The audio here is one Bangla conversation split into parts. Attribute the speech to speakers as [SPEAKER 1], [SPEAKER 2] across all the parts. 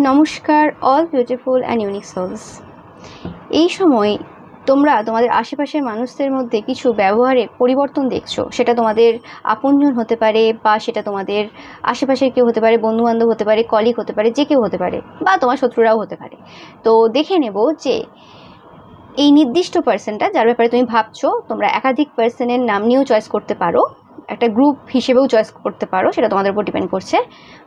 [SPEAKER 1] নমস্কার all beautiful and unique souls. এই সময় তোমরা তোমাদের আশেপাশের মানুষদের মধ্যে কিছু ব্যবহারে পরিবর্তন দেখছো। সেটা তোমাদের আপনজন হতে পারে, বা সেটা তোমাদের আশেপাশের কেউ হতে পারে, বন্ধুবান্ধব হতে পারে, কলিগ হতে পারে, যে কেউ হতে পারে, বা তোমার শত্রুরাও হতে পারে। তো দেখে নেব যে এই নির্দিষ্ট পার্সনটা যার ব্যাপারে তুমি ভাবছো, তোমরা একাধিক পার্সনের নাম নিয়েও চয়েস করতে পারো, একটা গ্রুপ হিসেবেও চয়েস করতে পারো, সেটা তোমাদের উপর ডিপেন্ড করছে।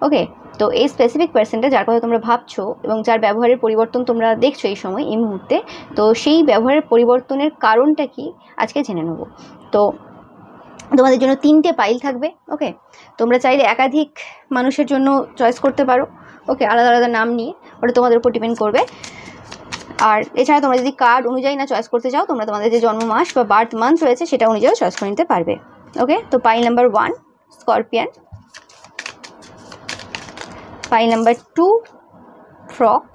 [SPEAKER 1] ওকে, তো এই স্পেসিফিক পার্সনটা যার কথা তোমরা ভাবছো এবং যার ব্যবহারের পরিবর্তন তোমরা দেখছো এই সময়, এই মুহূর্তে, তো সেই ব্যবহারের পরিবর্তনের কারণটা কি আজকে জেনে নেব। তো তোমাদের জন্য 3টে পাইল থাকবে। ওকে, তোমরা চাইলে একাধিক মানুষের জন্য চয়েস করতে পারো। ওকে, আলাদা আলাদা নাম নিয়ে, ওটা তোমাদের উপর ডিপেন্ড করবে। আর এছাড়া তোমরা যদি কার্ড অনুযায়ী না চয়েস করতে চাও, তোমরা তোমাদের যে জন্ম মাস বা বার্থ মান্থ রয়েছে সেটা অনুযায়ী চয়েস করে নিতে পারবে। ওকে, তো pile number 1 scorpion, pile number 2 frog,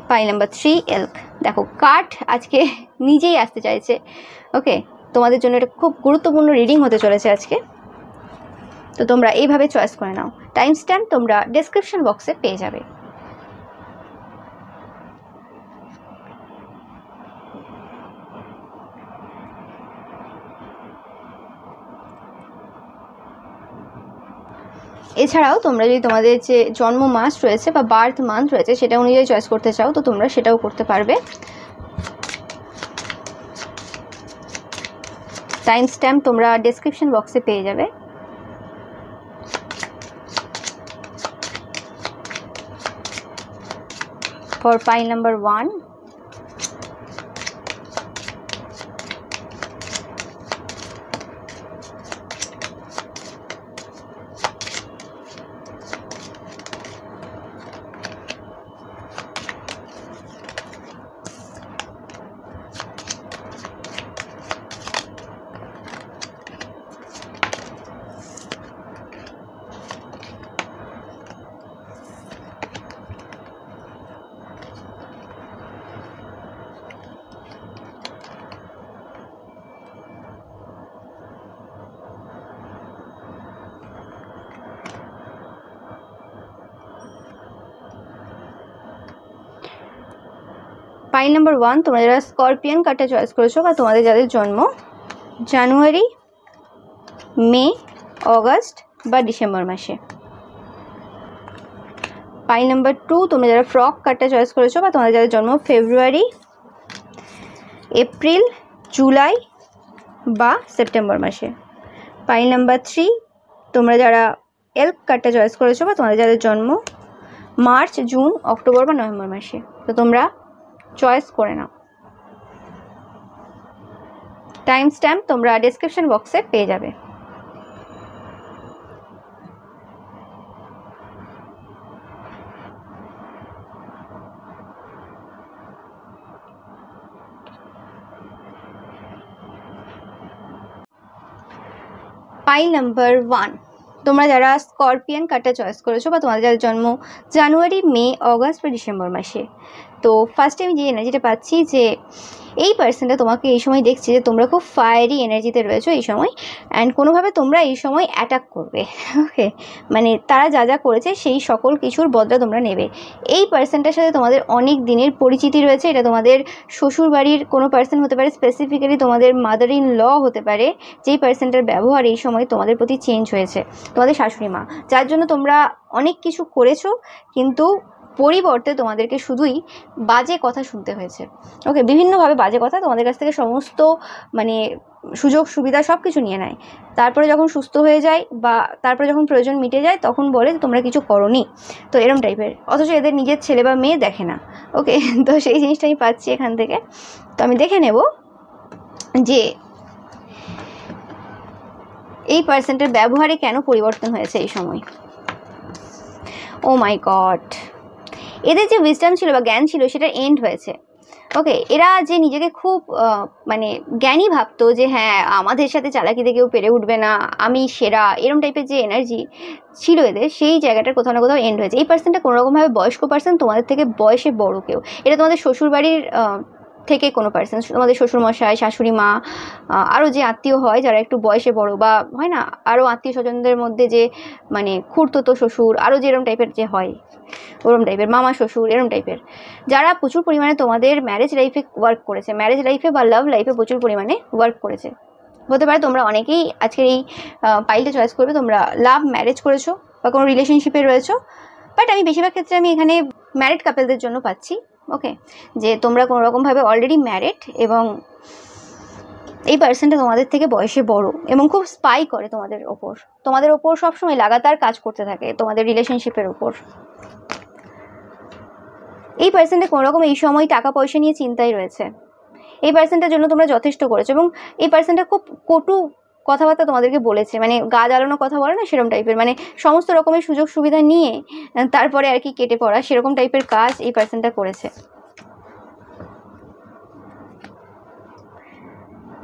[SPEAKER 1] pile number 3 elk. দেখো, কার্ড আজকে নিজেই আসতে চাইছে। ওকে, তোমাদের জন্য এটা খুব গুরুত্বপূর্ণ রিডিং হতে চলেছে আজকে। তো তোমরা এইভাবে চয়েস করে নাও। টাইম স্ট্যাম্প তোমরা ডেসক্রিপশন বক্সে পেয়ে যাবে। এছাড়াও তোমরা যদি তোমাদের যে জন্ম মাস রয়েছে বা বার্থ মান্থ রয়েছে সেটা অনুযায়ী চয়েস করতে চাও, তো তোমরা সেটাও করতে পারবে। টাইম স্ট্যাম্প তোমরা ডেসক্রিপশন বক্সে পেয়ে যাবে। For pile number 1, pile number 1 তোমরা যারা স্করপিয়ান কার্ডটা চয়েস করেছো, বা তোমাদের যাদের জন্ম জানুয়ারি, মে, অগাস্ট বা ডিসেম্বর মাসে। পাইল নাম্বার 2 তোমরা যারা ফ্রক কার্ডটা চয়েস করেছো, বা তোমাদের যাদের জন্ম ফেব্রুয়ারি, এপ্রিল, জুলাই বা সেপ্টেম্বর মাসে। পাইল নাম্বার 3 তোমরা যারা এল্ক কার্ডটা চয়েস করেছো, বা তোমাদের যাদের জন্ম মার্চ, জুন, অক্টোবর বা নভেম্বর মাসে। তো তোমরা চয়েস করে নাও। টাইম স্ট্যাম্প তোমরা ডেসক্রিপশন বক্সে পেয়ে যাবে। পাইল নাম্বার 1 তোমরা যারা স্করপিয়ান কার্ডটা চয়েস করেছো, বা তোমাদের যাদের জন্ম জানুয়ারি, মে, অগাস্ট বা ডিসেম্বর মাসে। তো ফার্স্টে আমি যে এনার্জিটা পাচ্ছি, যে এই পার্সনটা তোমাকে এই সময় দেখছে যে তোমরা খুব ফায়ারি এনার্জিতে রয়েছো এই সময়, অ্যান্ড কোনোভাবে তোমরা এই সময় অ্যাটাক করবে। ওকে, মানে তারা যা যা করেছে সেই সকল কিছুর বদলা তোমরা নেবে। এই পার্সনটার সাথে তোমাদের অনেক দিনের পরিচিতি রয়েছে। এটা তোমাদের শ্বশুর বাড়ির কোনো পার্সন হতে পারে, স্পেসিফিক্যালি তোমাদের মাদার ইন ল হতে পারে, যেই পার্সনটার ব্যবহার এই সময় তোমাদের প্রতি চেঞ্জ হয়েছে, তোমাদের শাশুড়ি মা, যার জন্য তোমরা অনেক কিছু করেছো, কিন্তু পরিবর্তে তোমাদেরকে শুধুই বাজে কথা শুনতে হয়েছে। ওকে, বিভিন্নভাবে বাজে কথা, তোমাদের কাছ থেকে সমস্ত মানে সুযোগ সুবিধা সব কিছু নিয়ে নেয়। তারপরে যখন সুস্থ হয়ে যায়, বা তারপরে যখন প্রয়োজন মিটে যায়, তখন বলে তোমরা কিছু করোনি। তো এরম টাইপের, অথচ এদের নিজের ছেলে বা মেয়ে দেখে না। ওকে, তো সেই জিনিসটা আমি পাচ্ছি এখান থেকে। তো আমি দেখে নেব যে এই পার্সনটার ব্যবহারে কেন পরিবর্তন হয়েছে এই সময়। ও মাই গড, এদের যে উইজডম ছিল বা জ্ঞান ছিল সেটা এন্ড হয়েছে। ওকে, এরা যে নিজেকে খুব মানে জ্ঞানী ভাবতো, যে হ্যাঁ আমাদের সাথে চালাকিতে কেউ পেরে উঠবে না, আমি সেরা, এরম টাইপের যে এনার্জি ছিল এদের, সেই জায়গাটার কোথাও না কোথাও এন্ড হয়েছে। এই পার্সনটা কোনোরকমভাবে বয়স্ক পার্সন, তোমাদের থেকে বয়সে বড় কেউ। এটা তোমাদের শ্বশুরবাড়ির থেকে কোনো পার্সন, তোমাদের শ্বশুরমশাই, শাশুড়ি মা, আরও যে আত্মীয় হয় যারা একটু বয়সে বড়, বা হয় না আরও আত্মীয় স্বজনদের মধ্যে যে মানে খুড়তুতো শ্বশুর, আরও যেরকম টাইপের যে হয় ওরম টাইপের, মামা শ্বশুর এরম টাইপের, যারা প্রচুর পরিমাণে তোমাদের ম্যারেজ লাইফে ওয়ার্ক করেছে, ম্যারেজ লাইফে বা লাভ লাইফে প্রচুর পরিমাণে ওয়ার্ক করেছে। হতে পারে তোমরা অনেকেই আজকের এই পাইলটা চয়েস করবে তোমরা লাভ ম্যারেজ করেছো বা কোনো রিলেশনশিপে রয়েছো, বাট আমি বেশিরভাগ ক্ষেত্রে আমি এখানে ম্যারিড কাপলদের জন্য পাচ্ছি। ওকে, যে তোমরা কোনো রকমভাবে অলরেডি ম্যারিড এবং এই পার্সনটা তোমাদের থেকে বয়সে বড় এবং খুব স্পাই করে তোমাদের ওপর সবসময় লাগাতার কাজ করতে থাকে তোমাদের রিলেশনশিপের ওপর। এই পার্সনটা কোনো রকম এই সময় টাকা পয়সা নিয়ে চিন্তায় রয়েছে। এই পার্সনটার জন্য তোমরা যথেষ্ট করেছো এবং এই পার্সনটা খুব কটু কথাবার্তা তোমাদেরকে বলেছে, মানে গা জ্বালানো কথা বলে না সেরকম টাইপের, মানে সমস্ত রকমের সুযোগ সুবিধা নিয়ে তারপরে আর কি কেটে পড়া সেরকম টাইপের কাজ এই পার্সনটা করেছে।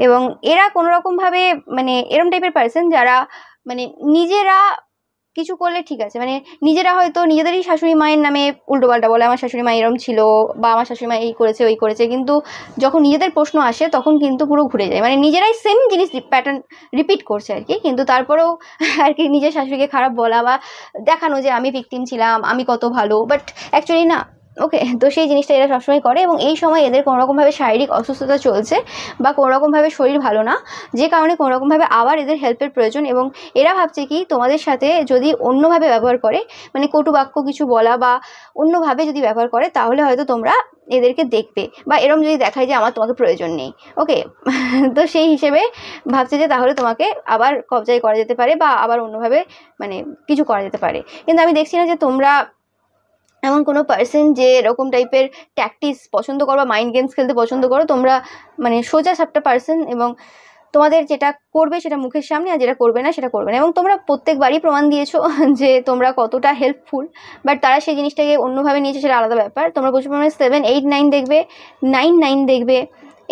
[SPEAKER 1] এবং এরা কোনো রকমভাবে মানে এরম টাইপের পার্সন যারা মানে নিজেরা কিছু করলে ঠিক আছে, মানে নিজেরা হয়তো নিজেদেরই শাশুড়ি মায়ের নামে উল্টোপাল্টা বলে, আমার শাশুড়ি মা এরম ছিল বা আমার শাশুড়ি মা এই করেছে ওই করেছে, কিন্তু যখন নিজেদের প্রশ্ন আসে তখন কিন্তু পুরো ঘুরে যায়, মানে নিজেরাই সেম জিনিস প্যাটার্ন রিপিট করছে আর কি, কিন্তু তারপরেও আর কি নিজের শাশুড়িকে খারাপ বলা বা দেখানো যে আমি ভিকটিম ছিলাম, আমি কত ভালো, বাট অ্যাকচুয়ালি না। ওকে, তো সেই জিনিসটা এরা সবসময় করে এবং এই সময় এদের কোনোরকমভাবে শারীরিক অসুস্থতা চলছে বা কোনোরকমভাবে শরীর ভালো না, যে কারণে কোনোরকমভাবে আবার এদের হেল্পের প্রয়োজন। এবং এরা ভাবছে কি তোমাদের সাথে যদি অন্যভাবে ব্যবহার করে, মানে কটু বাক্য কিছু বলা বা অন্যভাবে যদি ব্যবহার করে, তাহলে হয়তো তোমরা এদেরকে দেখবে বা এরম যদি দেখায় যে আমার তোমাকে প্রয়োজন নেই। ওকে, তো সেই হিসেবে ভাবছে যে তাহলে তোমাকে আবার কবজায় করা যেতে পারে বা আবার অন্যভাবে মানে কিছু করা যেতে পারে। কিন্তু আমি দেখছি না যে তোমরা এমন কোনো পার্সন যে এরকম টাইপের ট্যাকটিক্স পছন্দ করো বা মাইন্ড গেমস খেলতে পছন্দ করো। তোমরা মানে সোজা সাপটা পার্সন এবং তোমাদের যেটা করবে সেটা মুখের সামনে, আর যেটা করবে না সেটা করবে না। এবং তোমরা প্রত্যেকবারই প্রমাণ দিয়েছো যে তোমরা কতটা হেল্পফুল, বাট তারা সেই জিনিসটাকে অন্যভাবে নিয়েছে, সেটা আলাদা ব্যাপার। তোমরা প্রচুর পরিমাণে 7, 8, 9 দেখবে, 9, 9 দেখবে,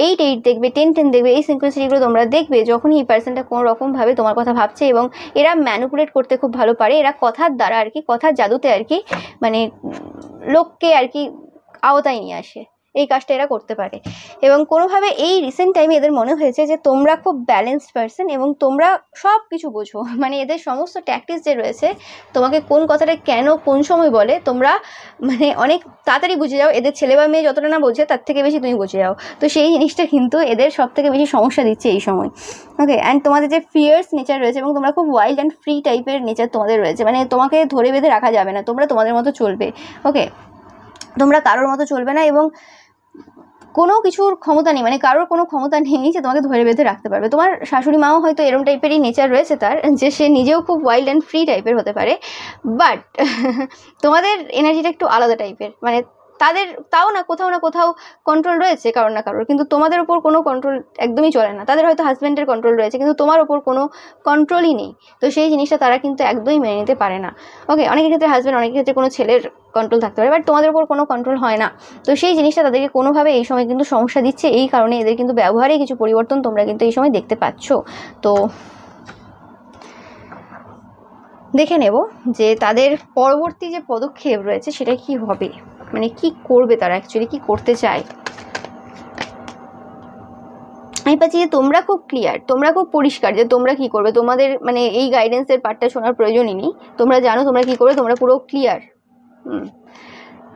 [SPEAKER 1] 8, 8 দেখবে, 10, 10 দেখবে। এই সিনক্রেসিটিগুলো তোমরা দেখবে যখনই এই পার্সনটা কোনো রকমভাবে তোমার কথা ভাবছে। এবং এরা ম্যানিপুলেট করতে খুব ভালো পারে, এরা কথার দ্বারা আর কি, কথার জাদুতে আর কি মানে লোককে আর কি আওতায় নিয়ে আসে, এই কাজটা এরা করতে পারে। এবং কোনোভাবে এই রিসেন্ট টাইমে এদের মনে হয়েছে যে তোমরা খুব ব্যালেন্সড পার্সন এবং তোমরা সব কিছু বোঝো, মানে এদের সমস্ত ট্যাকটিক্স যে রয়েছে, তোমাকে কোন কথাটা কেন কোন সময় বলে তোমরা মানে অনেক তাড়াতাড়ি বুঝে যাও। এদের ছেলে বা মেয়ে যতটা না বোঝে তার থেকে বেশি তুমি বুঝে যাও। তো সেই জিনিসটা কিন্তু এদের সব থেকে বেশি সমস্যা দিচ্ছে এই সময়। ওকে, অ্যান্ড তোমাদের যে ফিয়ার্স নেচার রয়েছে এবং তোমরা খুব ওয়াইল্ড অ্যান্ড ফ্রি টাইপের নেচার তোমাদের রয়েছে, মানে তোমাকে ধরে বেঁধে রাখা যাবে না, তোমরা তোমাদের মতো চলবে। ওকে, তোমরা কারোর মতো চলবে না এবং কোনো কিছুর ক্ষমতা নেই, মানে কারোর কোনো ক্ষমতা নেই যে তোমাকে ধরে বেঁধে রাখতে পারবে। তোমার শাশুড়ি মাও হয়তো এরম টাইপেরই নেচার রয়েছে তার, যে সে নিজেও খুব ওয়াইল্ড অ্যান্ড ফ্রি টাইপের হতে পারে, বাট তোমাদের এনার্জিটা একটু আলাদা টাইপের, মানে তাদের তাও না কোথাও কন্ট্রোল রয়েছে কারোর না কারোর, কিন্তু তোমাদের ওপর কোনো কন্ট্রোল একদমই চলে না। তাদের হয়তো হাজব্যান্ডের কন্ট্রোল রয়েছে, কিন্তু তোমার ওপর কোনো কন্ট্রোলই নেই। তো সেই জিনিসটা তারা কিন্তু একদমই মেনে নিতে পারে না। ওকে, অনেকের ক্ষেত্রে হাজব্যান্ড, অনেকের ক্ষেত্রে কোনো ছেলের কন্ট্রোল থাকতে পারে, বাট তোমাদের ওপর কোনো কন্ট্রোল হয় না। তো সেই জিনিসটা তাদেরকে কোনোভাবে এই সময় কিন্তু সমস্যা দিচ্ছে, এই কারণে এদের কিন্তু ব্যবহারে কিছু পরিবর্তন তোমরা কিন্তু এই সময় দেখতে পাচ্ছ। তো দেখে নেব যে তাদের পরবর্তী যে পদক্ষেপ রয়েছে সেটা কি হবে, মানে কি করবে তারা, অ্যাকচুয়ালি কি করতে চায়। আমি পাচ্ছি যে তোমরা খুব ক্লিয়ার, তোমরা খুব পরিষ্কার যে তোমরা কি করবে। তোমাদের মানে এই গাইডেন্সের পার্টটা শোনার প্রয়োজনই নেই, তোমরা জানো তোমরা কি করবে, তোমরা পুরো ক্লিয়ার।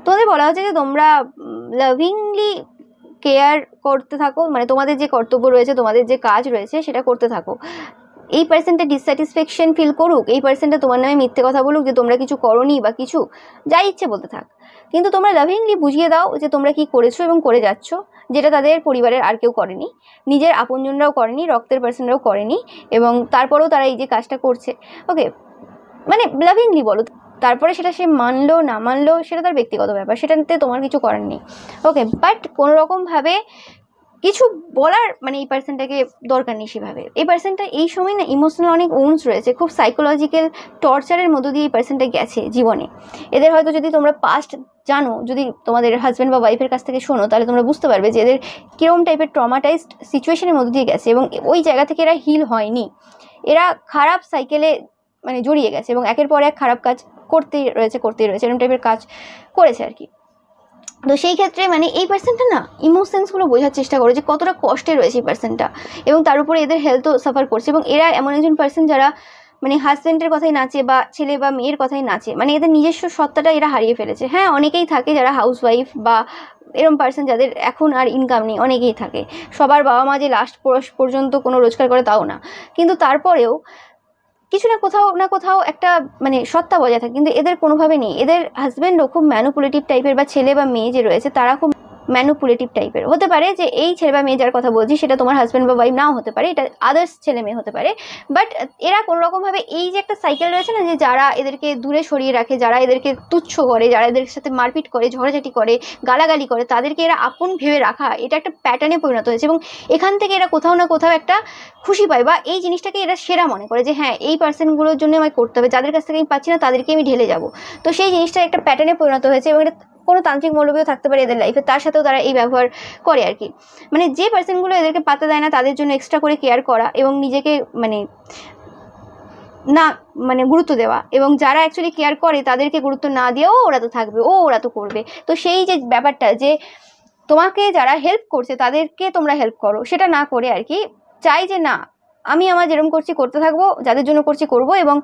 [SPEAKER 1] তোমাদের বলা হচ্ছে যে তোমরা লাভিংলি কেয়ার করতে থাকো, মানে তোমাদের যে কর্তব্য রয়েছে, তোমাদের যে কাজ রয়েছে সেটা করতে থাকো। এই পার্সেন্টটা ডিসস্যাটিসফ্যাকশন ফিল করুক, এই পার্সেন্টটা তোমার নামে মিথ্যে কথা বলুক যে তোমরা কিছু করোনি বা কিছু, যাই ইচ্ছে বলতে থাক, কিন্তু তোমরা লাভিংলি বুঝিয়ে দাও যে তোমরা কি করেছো এবং করে যাচ্ছ, যেটা তাদের পরিবারের আর কেউ করেনি, নিজের আপনজনরাও করেনি, রক্তের পার্সনরাও করেনি, এবং তারপরেও তারা এই যে কাজটা করছে। ওকে, মানে লাভিংলি বলো, তারপরে সেটা সে মানলো না মানলো সেটা তার ব্যক্তিগত ব্যাপার, সেটাতে তোমার কিছু করার নেই। ওকে, বাট কোনো রকমভাবে কিছু বলার মানে এই পার্সনটাকে দরকার নেই সেভাবে। এই পার্সনটা এই সময় না ইমোশনাল অনেক উন্স রয়েছে, খুব সাইকোলজিক্যাল টর্চারের মধ্য দিয়ে এই পার্সনটা গেছে জীবনে। এদের হয়তো যদি তোমরা পাস্ট জানো, যদি তোমাদের হাজব্যান্ড বা ওয়াইফের কাছ থেকে শোনো, তাহলে তোমরা বুঝতে পারবে যে এদের কীরকম টাইপের ট্রমাটাইজড সিচুয়েশনের মধ্যে দিয়ে গেছে এবং ওই জায়গা থেকে এরা হিল হয়নি, এরা খারাপ সাইকেলে মানে জড়িয়ে গেছে এবং একের পর এক খারাপ কাজ করতেই রয়েছে এরকম টাইপের কাজ করেছে আর কি। তো সেই ক্ষেত্রে মানে এই পার্সনটা না ইমোশনসগুলো বোঝার চেষ্টা করো যে কতটা কষ্টে রয়েছে এই পার্সনটা, এবং তার উপরে এদের হেলথও সাফার করছে। এবং এরা এমন একজন পার্সন যারা মানে হাজব্যান্ডের কথাই নাচে বা ছেলে বা মেয়ের কথাই নাচে, মানে এদের নিজস্ব সত্তাটা এরা হারিয়ে ফেলেছে। হ্যাঁ, অনেকেই থাকে যারা হাউসওয়াইফ বা এরকম পার্সন যাদের এখন আর ইনকাম নেই, অনেকেই থাকে। সবার বাবা মা যে লাস্ট পর্যন্ত কোনো রোজগার করে তাও না, কিন্তু তারপরেও কিছু না কোথাও একটা মানে সত্তা বজায় থাকে, কিন্তু এদের কোনোভাবে নেই। এদের হাজব্যান্ডও খুব ম্যানুপুলেটিভ টাইপের, বা ছেলে বা মেয়ে যে রয়েছে তারা খুব ম্যানুপুলেটিভ টাইপের হতে পারে। যে এই ছেলে বা মেয়ে যার কথা বলছি সেটা তোমার হাজব্যান্ড বা ওয়াইফ নাও হতে পারে, এটা আদার্স ছেলে মেয়ে হতে পারে। বাট এরা কোনো রকমভাবে এই যে একটা সাইকেল রয়েছে না, যে যারা এদেরকে দূরে সরিয়ে রাখে, যারা এদেরকে তুচ্ছ করে, যারা এদের সাথে মারপিট করে, ঝগড়াঝাটি করে, গালাগালি করে, তাদেরকে এরা আপন ভেবে রাখা, এটা একটা প্যাটার্নে পরিণত হয়েছে। এবং এখান থেকে এরা কোথাও না কোথাও একটা খুশি পায়, বা এই জিনিসটাকে এরা সেরা মনে করে যে হ্যাঁ এই পার্সনগুলোর জন্য আমায় করতে হবে, যাদের কাছ থেকে আমি পাচ্ছি না তাদেরকে আমি ঢেলে যাব। তো সেই জিনিসটা একটা প্যাটার্নে পরিণত হয়েছে, এবং এটা কোনো তান্ত্রিক মৌলবীও থাকতে পারে এদের লাইফে, তার সাথেও তারা এই ব্যবহার করে আর কি। মানে যে পার্সনগুলো এদেরকে পাত্তা দেয় না তাদের জন্য এক্সট্রা করে কেয়ার করা, এবং নিজেকে মানে না মানে গুরুত্ব দেওয়া, এবং যারা অ্যাকচুয়ালি কেয়ার করে তাদেরকে গুরুত্ব না দিয়েও ওরা তো থাকবে, ওরা তো করবে। তো সেই যে ব্যাপারটা যে তোমাকে যারা হেল্প করছে তাদেরকে তোমরা হেল্প করো, সেটা না করে আর কি চাই যে না আমি আমার যেরকম করছি করতে থাকবো, যাদের জন্য করছি করবো, এবং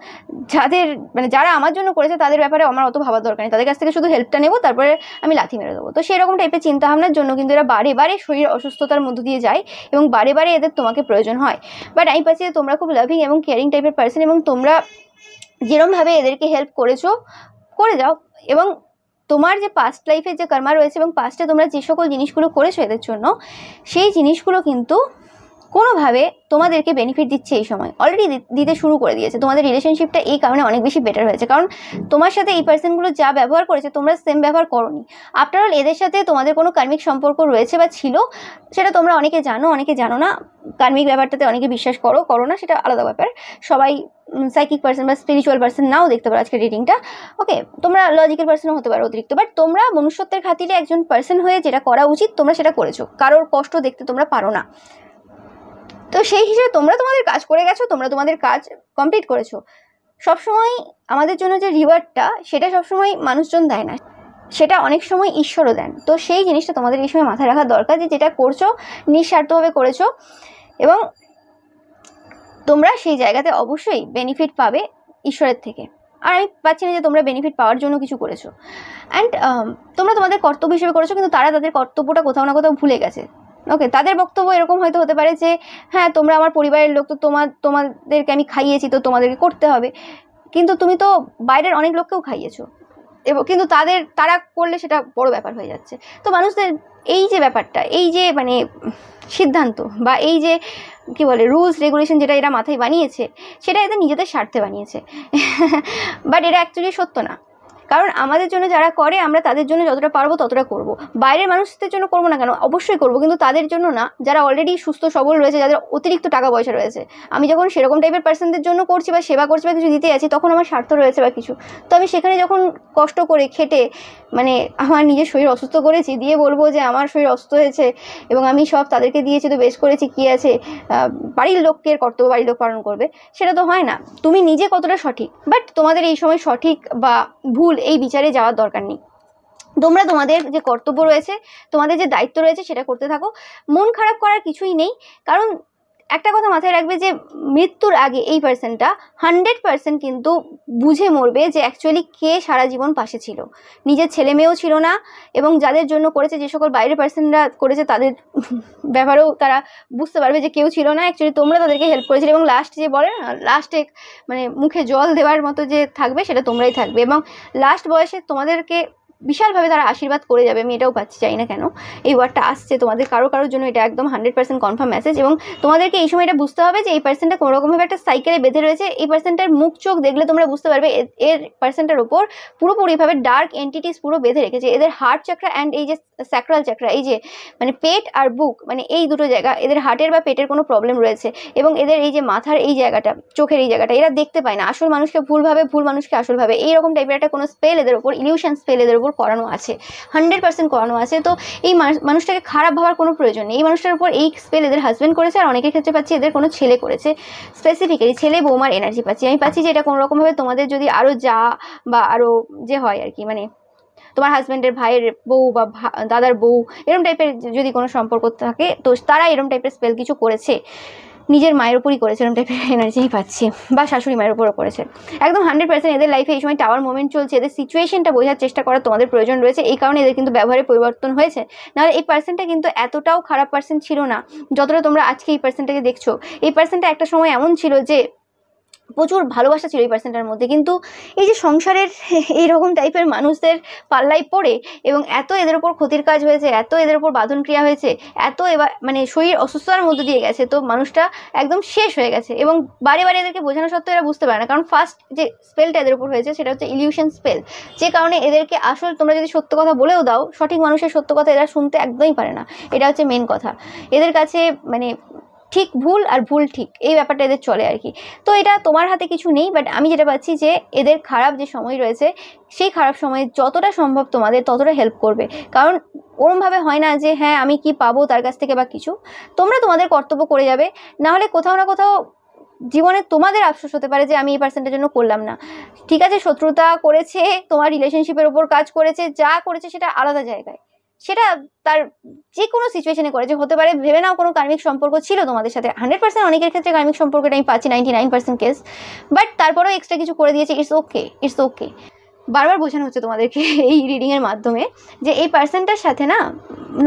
[SPEAKER 1] যাদের মানে যারা আমার জন্য করেছে তাদের ব্যাপারে আমার অত ভাবার দরকার নেই, তাদের কাছ থেকে শুধু হেল্পটা নেবো, তারপরে আমি লাথি মেরে দেবো। তো সেরকম টাইপের চিন্তাভাবনার জন্য কিন্তু এরা বারে বারে শরীর অসুস্থতার মধ্য দিয়ে যায়, এবং বারে বারে এদের তোমাকে প্রয়োজন হয়। বাট আমি পাচ্ছি যে তোমরা খুব লাভিং এবং কেয়ারিং টাইপের পার্সন, এবং তোমরা যেরমভাবে এদেরকে হেল্প করেছো করে যাও। এবং তোমার যে পাস্ট লাইফের যে কর্মা রয়েছে, এবং পাস্টে তোমরা যে সকল জিনিসগুলো করেছো এদের জন্য, সেই জিনিসগুলো কিন্তু কোনোভাবে তোমাদেরকে বেনিফিট দিচ্ছে। এই সময় অলরেডি দিতে শুরু করে দিয়েছে। তোমাদের রিলেশনশিপটা এই কারণে অনেক বেশি বেটার হয়েছে, কারণ তোমার সাথে এই পার্সনগুলো যা ব্যবহার করেছে তোমরা সেম ব্যবহার করোনি। আফটার অল এদের সাথে তোমাদের কোনো কার্মিক সম্পর্ক রয়েছে বা ছিল, সেটা তোমরা অনেকে জানো, অনেকে জানো না। কার্মিক ব্যাপারটাতে অনেকে বিশ্বাস করো না, সেটা আলাদা ব্যাপার। সবাই সাইকিক পার্সন বা স্পিরিচুয়াল পার্সন নাও দেখতে পারো আজকের রিডিংটা। ওকে, তোমরা লজিক্যাল পার্সনও হতে পারো অতিরিক্ত, বাট তোমরা মনুষ্যত্বের খাতিরে একজন পার্সন হয়ে যেটা করা উচিত তোমরা সেটা করেছো। কারোর কষ্ট দেখতে তোমরা পারো না। তো সেই হিসেবে তোমরা তোমাদের কাজ করে গেছো, তোমরা তোমাদের কাজ কমপ্লিট করেছো। সবসময় আমাদের জন্য যে রিওয়ার্ডটা সেটা সবসময় মানুষজন দেয় না, সেটা অনেক সময় ঈশ্বরও দেন। তো সেই জিনিসটা তোমাদের এই সময় মাথায় রাখা দরকার যে যেটা করছো নিঃস্বার্থভাবে করেছো, এবং তোমরা সেই জায়গাতে অবশ্যই বেনিফিট পাবে ঈশ্বরের থেকে। আর আমি পাচ্ছি না যে তোমরা বেনিফিট পাওয়ার জন্য কিছু করেছো। অ্যান্ড তোমরা তোমাদের কর্তব্য হিসেবে করেছো, কিন্তু তারা তাদের কর্তব্যটা কোথাও না কোথাও ভুলে গেছে। ওকে, তাদের বক্তব্য এরকম হয়তো হতে পারে যে হ্যাঁ তোমরা আমার পরিবারের লোক, তো তোমাদেরকে আমি খাইয়েছি, তো তোমাদেরকে করতে হবে। কিন্তু তুমি তো বাইরের অনেক লোককেও খাইয়েছো, এবং কিন্তু তারা করলে সেটা বড় ব্যাপার হয়ে যাচ্ছে। তো মানুষদের এই যে ব্যাপারটা, এই যে মানে সিদ্ধান্ত বা এই যে কি বলে রুলস রেগুলেশন যেটা এরা মাথায় বানিয়েছে, সেটা এদের নিজেদের স্বার্থে বানিয়েছে। বাট এটা অ্যাকচুয়ালি সত্য না, কারণ আমাদের জন্য যারা করে আমরা তাদের জন্য যতটা পারবো ততটা করব। বাইরের মানুষদের জন্য করবো না কেন, অবশ্যই করবো, কিন্তু তাদের জন্য না যারা অলরেডি সুস্থ সবল রয়েছে, যাদের অতিরিক্ত টাকা পয়সা রয়েছে। আমি যখন সেরকম টাইপের পার্সনদের জন্য করছি বা সেবা করছি বা কিছু দিতে আছি, তখন আমার স্বার্থ রয়েছে বা কিছু। তো আমি সেখানে যখন কষ্ট করে খেটে মানে আমার নিজের শরীর অসুস্থ করেছি, দিয়ে বলবো যে আমার শরীর অসুস্থ হয়েছে এবং আমি সব তাদেরকে দিয়েছি, তো বেশ করেছি, কী আছে, বাড়ির লোকের কর্তব্য বাড়ির লোক পালন করবে, সেটা তো হয় না। তুমি নিজে কতটা সঠিক, বাট তোমাদের এই সময় সঠিক বা ভুল এই বিচারে যাওয়ার দরকার নেই। তোমরা তোমাদের যে কর্তব্য রয়েছে, তোমাদের যে দায়িত্ব রয়েছে সেটা করতে থাকো। মন খারাপ করার কিছুই নেই, কারণ একটা কথা মাথায় রাখবে যে মৃত্যুর আগে এই পার্সনটা 100% কিন্তু বুঝে মরবে যে অ্যাকচুয়ালি কে সারা জীবন পাশে ছিল। নিজের ছেলে মেয়েও ছিল না, এবং যাদের জন্য করেছে, যে সকল বাইরের পার্সনরা করেছে তাদের ব্যাপারেও তারা বুঝতে পারবে যে কেউ ছিল না, অ্যাকচুয়ালি তোমরা তাদেরকে হেল্প করেছিলে। এবং লাস্ট যে বলে না, লাস্টে মানে মুখে জল দেওয়ার মতো যে থাকবে সেটা তোমরাই থাকবে, এবং লাস্ট বয়সে তোমাদেরকে বিশালভাবে তারা আশীর্বাদ করে যাবে। আমি এটাও পাচ্ছি, চাই না কেন এই ওয়ার্ডটা আসছে তোমাদের কারোর জন্য, এটা একদম 100% কনফার্ম মেসেজ। এবং তোমাদেরকে এই সময় এটা বুঝতে হবে যে এই পার্সনটা কোনোরকমভাবে একটা সাইকেলে বেঁধে রয়েছে। এই পার্সনটার মুখ চোখ দেখলে তোমরা বুঝতে পারবে এর পার্সনটার ওপর পুরোপুরিভাবে ডার্ক এন্টিটিস পুরো বেঁধে রেখেছে। এদের হার্ট চাকরা অ্যান্ড এই যে স্যাক্রাল চাকরা, এই যে মানে পেট আর বুক, মানে এই দুটো জায়গা এদের হার্টের বা পেটের কোনো প্রবলেম রয়েছে। এবং এদের এই যে মাথার এই জায়গাটা, চোখের এই জায়গাটা, এরা দেখতে পায় না। আসল মানুষকে ভুলভাবে, ভুল মানুষকে আসলভাবে, এইরকম টাইপের একটা কোনো স্পেল এদের ওপর, ইলিউশন স্পেল এদের ওপর করানো আছে, 100% করানো আছে। তো এই মানুষটাকে খারাপ ভাবার কোনো প্রয়োজন নেই। এই মানুষটার উপর এই স্পেল এদের হাজব্যান্ড করেছে, আর অনেকের ক্ষেত্রে পাচ্ছি এদের কোনো ছেলে করেছে। স্পেসিফিক্যালি ছেলে বৌমার এনার্জি পাচ্ছি। আমি পাচ্ছি যে এটা কোনো রকমভাবে তোমাদের যদি আরও যা বা আরও যে হয় আর কি, মানে তোমার হাজব্যান্ডের ভাইয়ের বউ বা দাদার বউ এরকম টাইপের যদি কোনো সম্পর্ক থাকে, তো তারা এরকম টাইপের স্পেল কিছু করেছে, নিজের মায়ের উপরই করেছে, এরকম টাইপের এনার্জিই পাচ্ছি, বা শাশুড়ি মায়ের উপরও করেছে। একদম 100% এদের লাইফে এই সময় টাওয়ার মোমেন্ট চলছে। এদের সিচুয়েশনটা বোঝার চেষ্টা করা তোমাদের প্রয়োজন রয়েছে, এই কারণে এদের কিন্তু ব্যবহারে পরিবর্তন হয়েছে। নাহলে এই পার্সনটা কিন্তু এতটাও খারাপ পার্সন ছিল না যতটা তোমরা আজকে এই পার্সনটাকে দেখছো। এই পার্সনটা একটা সময় এমন ছিল যে প্রচুর ভালোবাসা ছিল এই পার্সনটার মধ্যে, কিন্তু এই যে সংসারের এইরকম টাইপের মানুষদের পাল্লায় পড়ে এবং এত এদের উপর ক্ষতির কাজ হয়েছে, এত এদের উপর বাঁধন ক্রিয়া হয়েছে, এত এবার মানে শরীর অসুস্থতার মধ্যে দিয়ে গেছে, তো মানুষটা একদম শেষ হয়ে গেছে। এবং বারে বারে এদেরকে বোঝানো সত্ত্বেও এরা বুঝতে পারে না, কারণ ফার্স্ট যে স্পেলটা এদের উপর হয়েছে সেটা হচ্ছে ইলিউশন স্পেল, যে কারণে এদেরকে আসল তোমরা যদি সত্য কথা বলেও দাও, সঠিক মানুষের সত্য কথা এরা শুনতে একদমই পারে না। এটা হচ্ছে মেন কথা। এদের কাছে মানে ঠিক ভুল আর ভুল ঠিক এই ব্যাপারটা এদের চলে আর কি। তো এটা তোমার হাতে কিছু নেই, বাট আমি যেটা পাচ্ছি যে এদের খারাপ যে সময় রয়েছে সেই খারাপ সময়ে যতটা সম্ভব তোমাদের ততটা হেল্প করবে। কারণ ওরমভাবে হয় না যে হ্যাঁ আমি কি পাবো তার কাছ থেকে বা কিছু, তোমরা তোমাদের কর্তব্য করে যাবে, নাহলে কোথাও না কোথাও জীবনে তোমাদের আফসোস হতে পারে যে আমি এই পার্সনটার জন্য করলাম না। ঠিক আছে, শত্রুতা করেছে, তোমার রিলেশনশিপের ওপর কাজ করেছে, যা করেছে সেটা আলাদা জায়গায়, সেটা তার যে কোনো সিচুয়েশনে করেছে, হতে পারে ভেবে নাও কোনো কার্মিক সম্পর্ক ছিল তোমাদের সাথে। 100% অনেকের ক্ষেত্রে কার্মিক সম্পর্কটা আমি পাচ্ছি 99% কেস, বাট তারপরেও এক্সট্রা কিছু করে দিয়েছে। It's okay, it's okay. বারবার বোঝানো হচ্ছে তোমাদেরকে এই রিডিংয়ের মাধ্যমে যে এই পার্সনটার সাথে না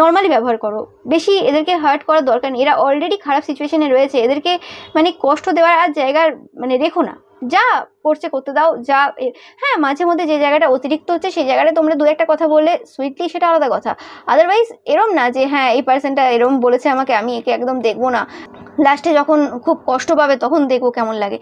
[SPEAKER 1] নর্মালি ব্যবহার করো, বেশি এদেরকে হার্ট করার দরকার নেই। এরা অলরেডি খারাপ সিচুয়েশনে রয়েছে, এদেরকে মানে কষ্ট দেওয়ার আর জায়গার মানে রেখো না, যা করছে করতে দাও। যা হ্যাঁ মাঝে মধ্যে যে জায়গাটা অতিরিক্ত হচ্ছে সেই জায়গাটা তোমরা দু একটা কথা বললে সুইটলি, সেটা আলাদা কথা। আদারওয়াইজ এরম না যে হ্যাঁ এই পার্সনটা এরম বলেছে আমাকে, আমি একে একদম দেখবো না, লাস্টে যখন খুব কষ্ট পাবে তখন দেখবো কেমন লাগে,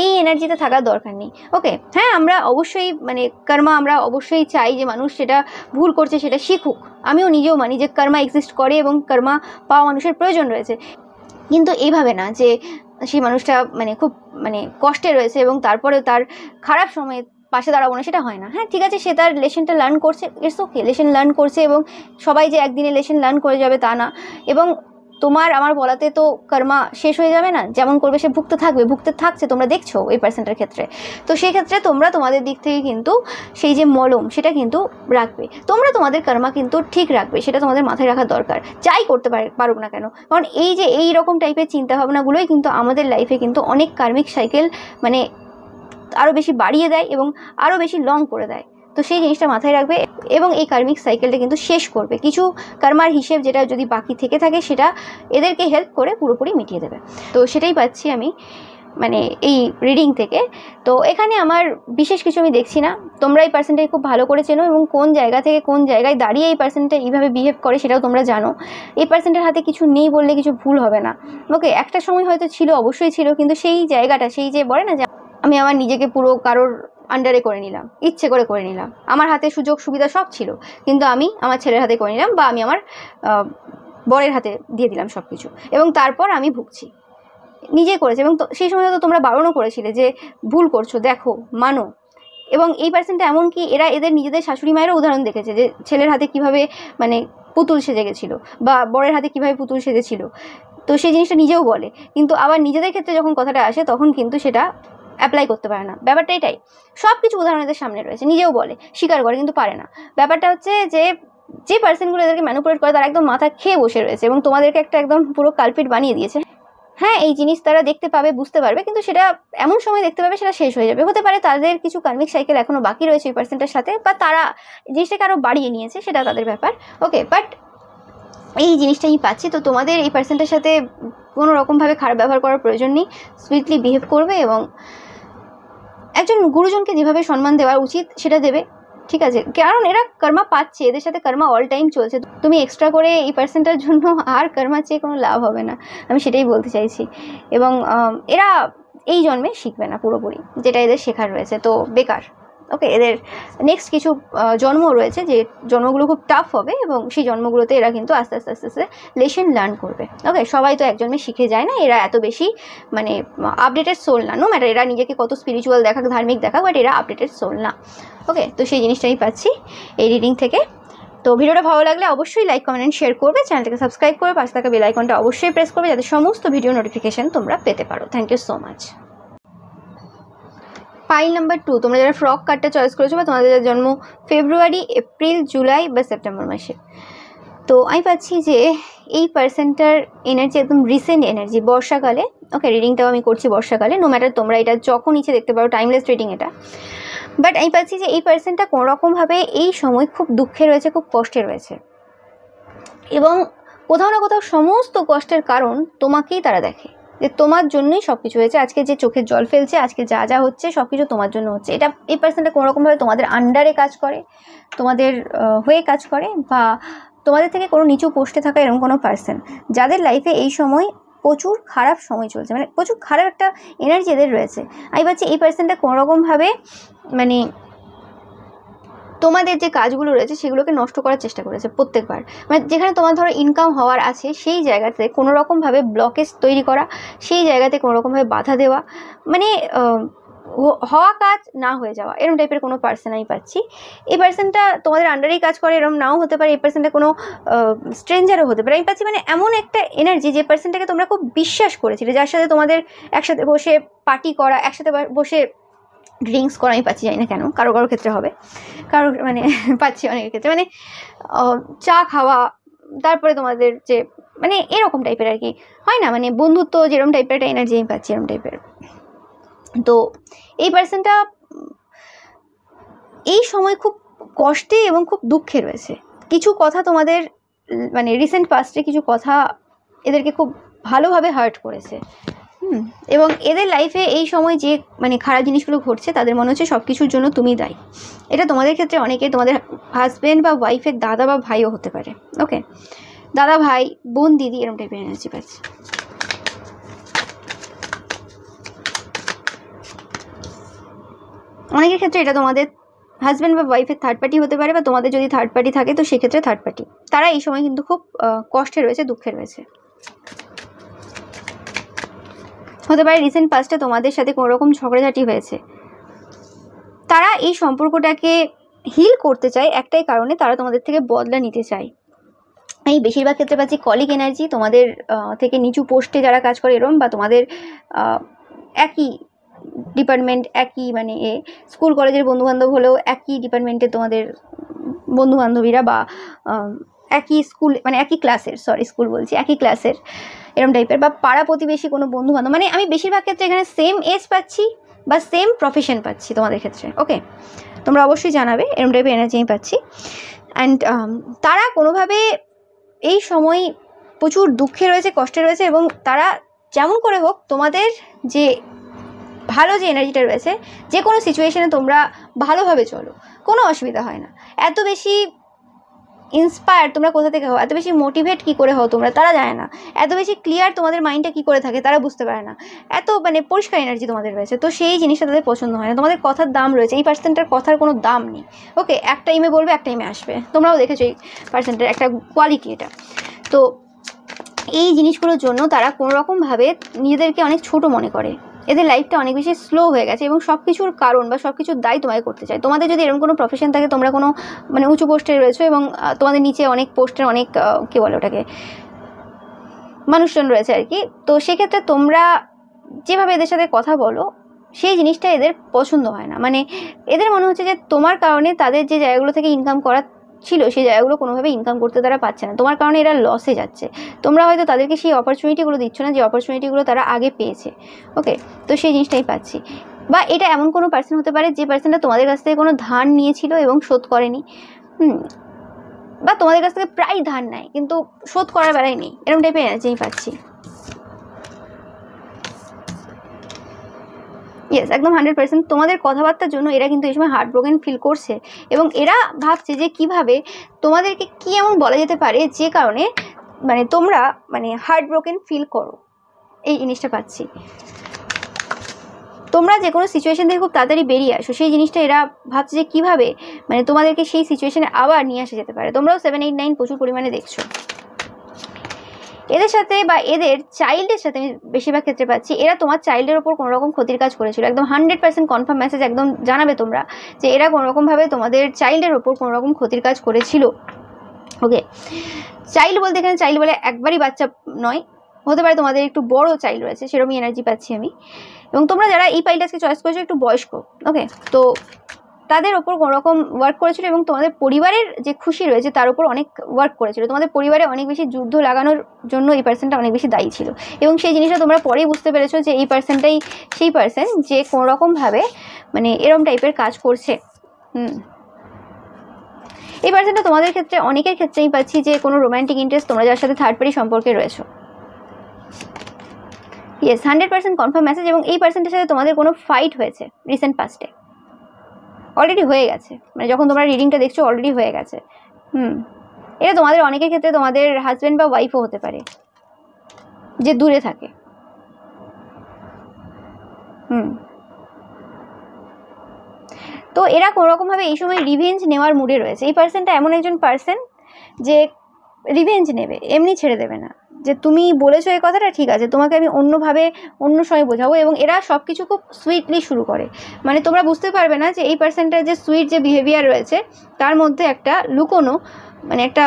[SPEAKER 1] এই এনার্জিতে থাকার দরকার নেই। ওকে, হ্যাঁ আমরা অবশ্যই মানে কর্মা, আমরা অবশ্যই চাই যে মানুষ সেটা ভুল করছে সেটা শিখুক। আমিও নিজেও মানি যে কর্মা এক্সিস্ট করে এবং কর্মা পাওয়া মানুষের প্রয়োজন রয়েছে, কিন্তু এইভাবে না যে সেই মানুষটা মানে খুব মানে কষ্টে রয়েছে এবং তারপরে তার খারাপ সময়ে পাশে দাঁড়াবো না, সেটা হয় না। হ্যাঁ ঠিক আছে, সে তার লেসনটা লার্ন করছে, ইটস ওকে, লেসন লার্ন করছে, এবং সবাই যে একদিনে লেসন লার্ন করে যাবে তা না। এবং তোমার আমার বলাতে তো কর্মা শেষ হয়ে যাবে না, যেমন করবে সে ভুগতে থাকবে, ভুগতে থাকছে, তোমরা দেখছো এই পার্সনটার ক্ষেত্রে। তো সেই ক্ষেত্রে তোমরা তোমাদের দিক থেকে কিন্তু সেই যে মলম সেটা কিন্তু রাখবে, তোমরা তোমাদের কর্মা কিন্তু ঠিক রাখবে, সেটা তোমাদের মাথায় রাখা দরকার, যাই করতে পারুক না কেন। কারণ এই যে এই রকম টাইপের চিন্তাভাবনাগুলোই কিন্তু আমাদের লাইফে কিন্তু অনেক কার্মিক সাইকেল মানে আরও বেশি বাড়িয়ে দেয় এবং আরও বেশি লং করে দেয়। তো সেই জিনিসটা মাথায় রাখবে এবং এই কার্মিক সাইকেলটা কিন্তু শেষ করবে। কিছু কর্মার হিসেব যেটা যদি বাকি থেকে থাকে সেটা এদেরকে হেল্প করে পুরোপুরি মিটিয়ে দেবে। তো সেটাই পাচ্ছি আমি মানে এই রিডিং থেকে। তো এখানে আমার বিশেষ কিছু আমি দেখছি না, তোমরা এই পার্সনটাকে খুব ভালো করে চেনো এবং কোন জায়গা থেকে কোন জায়গায় দাঁড়িয়ে এই পার্সনটা এইভাবে বিহেভ করে সেটাও তোমরা জানো। এই পার্সনটার হাতে কিছু নেই বললে কিছু ভুল হবে না। ওকে, একটা সময় হয়তো ছিল, অবশ্যই ছিল, কিন্তু সেই জায়গাটা, সেই যে বলে না যে আমি আমার নিজেকে পুরো কারোর আন্ডারে করে নিলাম, ইচ্ছে করে করে নিলাম, আমার হাতে সুযোগ সুবিধা সব ছিল, কিন্তু আমি আমার ছেলের হাতে করে নিলাম বা আমি আমার বরের হাতে দিয়ে দিলাম সব কিছু, এবং তারপর আমি ভুগছি, নিজে করেছে। এবং সেই সময় তো তোমরা বারণও করেছিলে যে ভুল করছো, দেখো, মানো। এবং এই পার্সনটা এমনকি এরা এদের নিজেদের শাশুড়ি মায়েরও উদাহরণ দেখেছে যে ছেলের হাতে কিভাবে মানে পুতুল সেজে গেছিলো বা বরের হাতে কিভাবে পুতুল সেজেছিল, তো সেই জিনিসটা নিজেও বলে, কিন্তু আবার নিজেদের ক্ষেত্রে যখন কথাটা আসে তখন কিন্তু সেটা অ্যাপ্লাই করতে পারে না। ব্যাপারটা এটাই, সব কিছু উদাহরণ এদের সামনে রয়েছে, নিজেও বলে, স্বীকার করে, কিন্তু পারে না। ব্যাপারটা হচ্ছে যে পার্সনগুলো এদেরকে ম্যানিপুলেট করে তারা একদম মাথা খেয়ে বসে রয়েছে এবং তোমাদেরকে একটা একদম পুরো কালপিট বানিয়ে দিয়েছে। হ্যাঁ এই জিনিস তারা দেখতে পাবে, বুঝতে পারবে, কিন্তু সেটা এমন সময় দেখতে পাবে সেটা শেষ হয়ে যাবে। হতে পারে তাদের কিছু কার্মিক সাইকেল এখনো বাকি রয়েছে এই পার্সনটার সাথে, বা তারা জিনিসটাকে আরও বাড়িয়ে নিয়েছে, সেটা তাদের ব্যাপার। ওকে, বাট এই জিনিসটা আমি পাচ্ছি। তো তোমাদের এই পার্সনটার সাথে কোনো রকমভাবে খারাপ ব্যবহার করার প্রয়োজন নেই, সুইটলি বিহেভ করবে এবং একজন গুরুজনকে যেভাবে সম্মান দেওয়া উচিত সেটা দেবে, ঠিক আছে? কারণ এরা কর্মা পাচ্ছে, এদের সাথে কর্মা অল টাইম চলছে, তুমি এক্সট্রা করে এই পার্সনটার জন্য আর কর্মা চেয়ে কোনো লাভ হবে না, আমি সেটাই বলতে চাইছি। এবং এরা এই জন্মে শিখবে না পুরোপুরি, যেটা এদের শেখার রয়েছে, তো বেকার। ওকে, এদের নেক্সট কিছু জন্ম রয়েছে যে জন্মগুলো খুব টাফ হবে এবং সেই জন্মগুলোতে এরা কিন্তু আস্তে আস্তে আস্তে আস্তে লেসন লার্ন করবে। ওকে, সবাই তো এক জন্মে শিখে যায় না, এরা এত বেশি মানে আপডেটেড সোল না, নো ম্যাটার এরা নিজেকে কত স্পিরিচুয়াল দেখাক, ধার্মিক দেখাক, বাট এরা আপডেটেড সোল না। ওকে, তো সেই জিনিসটাই পাচ্ছি এই রিডিং থেকে। তো ভিডিওটা ভালো লাগলে অবশ্যই লাইক, কমেন্ট এন্ড শেয়ার করবে, চ্যানেলটাকে সাবস্ক্রাইব করে পাশে থাকা বেল আইকনটা অবশ্যই প্রেস করবে যাতে সমস্ত ভিডিও নোটিফিকেশন তোমরা পেতে পারো। Thank you so much. Pile number 2, তোমরা যারা ফ্রক কার্ডটা চয়েস করেছো বা তোমাদের যারা জন্ম ফেব্রুয়ারি, এপ্রিল, জুলাই বা সেপ্টেম্বর মাসে, তো আমি পাচ্ছি যে এই পার্সনটার এনার্জি একদম রিসেন্ট এনার্জি, বর্ষাকালে। ওকে, রিডিংটাও আমি করছি বর্ষাকালে, নো ম্যাটার তোমরা এটা যখন ইচ্ছে দেখতে পারো, টাইমলেস রিডিং এটা। বাট আমি পাচ্ছি যে এই পার্সনটা কোনোরকমভাবে এই সময় খুব দুঃখে রয়েছে, খুব কষ্টে রয়েছে, এবং কোথাও না কোথাও সমস্ত কষ্টের কারণ তোমাকেই তারা দেখে, যে তোমার জন্যই সব কিছু হয়েছে। আজকে যে চোখের জল ফেলছে, আজকে যা যা হচ্ছে সব কিছু তোমার জন্য হচ্ছে। এটা এই পার্সনটা কোনোরকমভাবে তোমাদের আন্ডারে কাজ করে, তোমাদের হয়ে কাজ করে, বা তোমাদের থেকে কোনো নিচু পোস্টে থাকা এরকম কোনো পার্সন, যাদের লাইফে এই সময় প্রচুর খারাপ সময় চলছে, মানে প্রচুর খারাপ একটা এনার্জি এদের রয়েছে। আমি পাচ্ছি এই পার্সনটা কোনোরকমভাবে মানে তোমাদের যে কাজগুলো রয়েছে সেগুলোকে নষ্ট করার চেষ্টা করেছে প্রত্যেকবার। মানে যেখানে তোমার ধরো ইনকাম হওয়ার আছে সেই জায়গাতে কোনোরকমভাবে ব্লকেজ তৈরি করা, সেই জায়গাতে কোনোরকমভাবে বাধা দেওয়া, মানে হওয়া কাজ না হয়ে যাওয়া, এরকম টাইপের কোনো পার্সন আমি পাচ্ছি। এই পার্সনটা তোমাদের আন্ডারেই কাজ করে, এরকম নাও হতে পারে। এই পার্সনটা কোনো স্ট্রেঞ্জারও হতে পারে। আমি পাচ্ছি মানে এমন একটা এনার্জি, যে পার্সনটাকে তোমরা খুব বিশ্বাস করেছিলে, যার সাথে তোমাদের একসাথে বসে পার্টি করা, একসাথে বসে ড্রিঙ্কস করা, আমি পাচ্ছি, জানি না কেন, কারো কারোর ক্ষেত্রে হবে, কারো মানে পাচ্ছি অনেকের ক্ষেত্রে, মানে চা খাওয়া, তারপরে তোমাদের যে মানে এরকম টাইপের আর কি হয় না, মানে বন্ধুত্ব যেরকম টাইপের একটা এনার্জি আমি পাচ্ছি, এরকম টাইপের। তো এই পার্সনটা এই সময় খুব কষ্টে এবং খুব দুঃখে রয়েছে। কিছু কথা তোমাদের মানে রিসেন্ট পাস্টে কিছু কথা এদেরকে খুব ভালোভাবে হার্ট করেছে, এবং এদের লাইফে এই সময় যে মানে খারাপ জিনিসগুলো ঘটছে, তাদের মনে হচ্ছে সব কিছুর জন্য তুমি দায়ী। এটা তোমাদের ক্ষেত্রে অনেকে তোমাদের হাজব্যান্ড বা ওয়াইফের দাদা বা ভাইও হতে পারে। ওকে, দাদা ভাই, বোন, দিদি, এরকম টাইপের এনার্জি পাচ্ছি। অনেকের ক্ষেত্রে এটা তোমাদের হাজব্যান্ড বা ওয়াইফের থার্ড পার্টি হতে পারে, বা তোমাদের যদি থার্ড পার্টি থাকে তো সেক্ষেত্রে থার্ড পার্টি। তারা এই সময় কিন্তু খুব কষ্টে রয়েছে, দুঃখে রয়েছে। হতে পারে রিসেন্ট পাস্টে তোমাদের সাথে কোনো রকম ঝগড়াঝাটি হয়েছে। তারা এই সম্পর্কটাকে হিল করতে চায় একটাই কারণে, তারা তোমাদের থেকে বদলা নিতে চায়। এই বেশিরভাগ ক্ষেত্রে পাচ্ছি কলিগ এনার্জি, তোমাদের থেকে নিচু পোস্টে যারা কাজ করে এরম, বা তোমাদের একই ডিপার্টমেন্ট, একই মানে স্কুল কলেজের বন্ধুবান্ধব হলেও একই ডিপার্টমেন্টে তোমাদের বন্ধুবান্ধবীরা, বা একই স্কুল মানে একই ক্লাসের, স্কুল বলছি, একই ক্লাসের এরম টাইপের, বা পাড়া প্রতিবেশী কোনো বন্ধুবান্ধব। মানে আমি বেশিরভাগ ক্ষেত্রে এখানে সেম এজ পাচ্ছি বা সেম প্রফেশন পাচ্ছি তোমাদের ক্ষেত্রে। ওকে, তোমরা অবশ্যই জানাবে, এরম টাইপের এনার্জি আমি পাচ্ছি। অ্যান্ড তারা কোনোভাবে এই সময় প্রচুর দুঃখে রয়েছে, কষ্টে রয়েছে, এবং তারা যেমন করে হোক তোমাদের যে ভালো যে এনার্জিটা রয়েছে, যে কোনো সিচুয়েশনে তোমরা ভালোভাবে চলো, কোনো অসুবিধা হয় না। এত বেশি ইন্সপায়ার তোমরা কোথা থেকে হও, এত বেশি মোটিভেট কী করে হও তোমরা, তারা জানে না। এত বেশি ক্লিয়ার তোমাদের মাইন্ডটা কী করে থাকে, তারা বুঝতে পারে না। এত মানে পরিষ্কার এনার্জি তোমাদের রয়েছে, তো সেই জিনিসটা তাদের পছন্দ হয় না। তোমাদের কথার দাম রয়েছে, এই পার্সেন্টের কথার কোনো দাম নেই। ওকে, এক টাইমে বলবে, এক টাইমে আসবে, তোমরাও দেখেছো এই পার্সেন্টের একটা কোয়ালিটি এটা। তো এই জিনিসগুলোর জন্য তারা কোনোরকমভাবে নিজেদেরকে অনেক ছোট মনে করে, এদের লাইফটা অনেক বেশি স্লো হয়ে গেছে, এবং সব কিছুর কারণ বা সব কিছুর দায় তোমাকে করতে চায়। তোমাদের যদি এরকম কোনো প্রফেশন থাকে, তোমরা কোনো মানে উঁচু পোস্টে রয়েছো, এবং তোমাদের নিচে অনেক পোস্টের অনেক কী বলে ওটাকে মানুষজন রয়েছে আর কি, তো সেক্ষেত্রে তোমরা যেভাবে এদের সাথে কথা বলো, সেই জিনিসটা এদের পছন্দ হয় না। মানে এদের মনে হচ্ছে যে তোমার কারণে তাদের যে জায়গাগুলো থেকে ইনকাম করা ছিল, সেই জায়গাগুলো কোনোভাবে ইনকাম করতে তারা পাচ্ছে না, তোমার কারণে এরা লসে যাচ্ছে। তোমরা হয়তো তাদেরকে সেই অপরচুনিটিগুলো দিচ্ছ না, যে অপরচুনিটিগুলো তারা আগে পেয়েছে। ওকে, তো সেই জিনিসটাই পাচ্ছি। বা এটা এমন কোনো পার্সন হতে পারে যে পার্সনটা তোমাদের কাছ থেকে কোনো ধার নিয়েছিল এবং শোধ করেনি, বা তোমাদের কাছ থেকে প্রায় ধার নেয় কিন্তু শোধ করার বেলায় নেই, এরকম টাইপের এনার্জি আমি পাচ্ছি। ইয়েস, একদম 100%। তোমাদের কথাবার্তার জন্য এরা কিন্তু এই সময় হার্ট ব্রোকেন ফিল করছে, এবং এরা ভাবছে যে কিভাবে তোমাদেরকে কী এমন বলা যেতে পারে যে কারণে মানে তোমরা মানে হার্ট ব্রোকেন ফিল করো, এই জিনিসটা পাচ্ছি। তোমরা যে কোনো সিচুয়েশন থেকে খুব তাড়াতাড়ি বেরিয়ে আসো, সেই জিনিসটা এরা ভাবছে যে কীভাবে মানে তোমাদেরকে সেই সিচুয়েশনে আবার নিয়ে আসা যেতে পারে। তোমরাও 7, 8, 9 প্রচুর পরিমাণে দেখছো। এদের সাথে বা এদের চাইল্ডের সাথে আমি বেশিরভাগ ক্ষেত্রে পাচ্ছি, এরা তোমার চাইল্ডের ওপর কোনো রকম ক্ষতির কাজ করেছিল। একদম 100% কনফার্ম মেসেজ একদম জানাবে তোমরা যে এরা কোনোরকমভাবে তোমাদের চাইল্ডের ওপর কোনো রকম ক্ষতির কাজ করেছিল। ওকে, চাইল্ড বলতে এখানে চাইল্ড বলে একবারই বাচ্চা নয়, হতে পারে তোমাদের একটু বড় চাইল্ড রয়েছে, সেরকমই এনার্জি পাচ্ছি আমি। এবং তোমরা যারা এই পাইলটাকে চয়েস করেছো একটু বয়স্ক, ওকে, তো তাদের ওপর কোনো রকম ওয়ার্ক করেছিল এবং তোমাদের পরিবারের যে খুশি রয়েছে তার উপর অনেক ওয়ার্ক করেছিল। তোমাদের পরিবারে অনেক বেশি যুদ্ধ লাগানোর জন্য এই পার্সনটা অনেক বেশি দায়ী ছিল এবং সেই জিনিসটা তোমরা পরেই বুঝতে পেরেছো যে এই পার্সনটাই সেই পার্সন যে কোনো রকমভাবে মানে এরম টাইপের কাজ করছে। এই পার্সনটা তোমাদের ক্ষেত্রে অনেকের ক্ষেত্রেই পাচ্ছি যে কোনো রোম্যান্টিক ইন্টারেস্ট তোমরা যার সাথে থার্ড পার্টি সম্পর্কে রয়েছো। Yes, 100% confirm message. এবং এই পার্সনটার সাথে তোমাদের কোনো ফাইট হয়েছে রিসেন্ট পাস্টে, অলরেডি হয়ে গেছে, মানে যখন তোমরা রিডিংটা দেখছো অলরেডি হয়ে গেছে। এটা তোমাদের অনেকের ক্ষেত্রে তোমাদের হাজব্যান্ড বা ওয়াইফও হতে পারে যে দূরে থাকে। তো এরা কোনোরকমভাবে এই সময় রিভেঞ্জ নেওয়ার মুডে রয়েছে। এই পার্সনটা এমন একজন পার্সন যে রিভেঞ্জ নেবে, এমনি ছেড়ে দেবে না, যে তুমি বলেছো এই কথাটা ঠিক আছে, তোমাকে আমি অন্যভাবে অন্য সময় বোঝাবো। এবং এরা সব কিছু খুব সুইটলি শুরু করে, মানে তোমরা বুঝতে পারবে না যে এই পার্সনটার যে সুইট যে বিহেভিয়ার রয়েছে তার মধ্যে একটা লুকোনো মানে একটা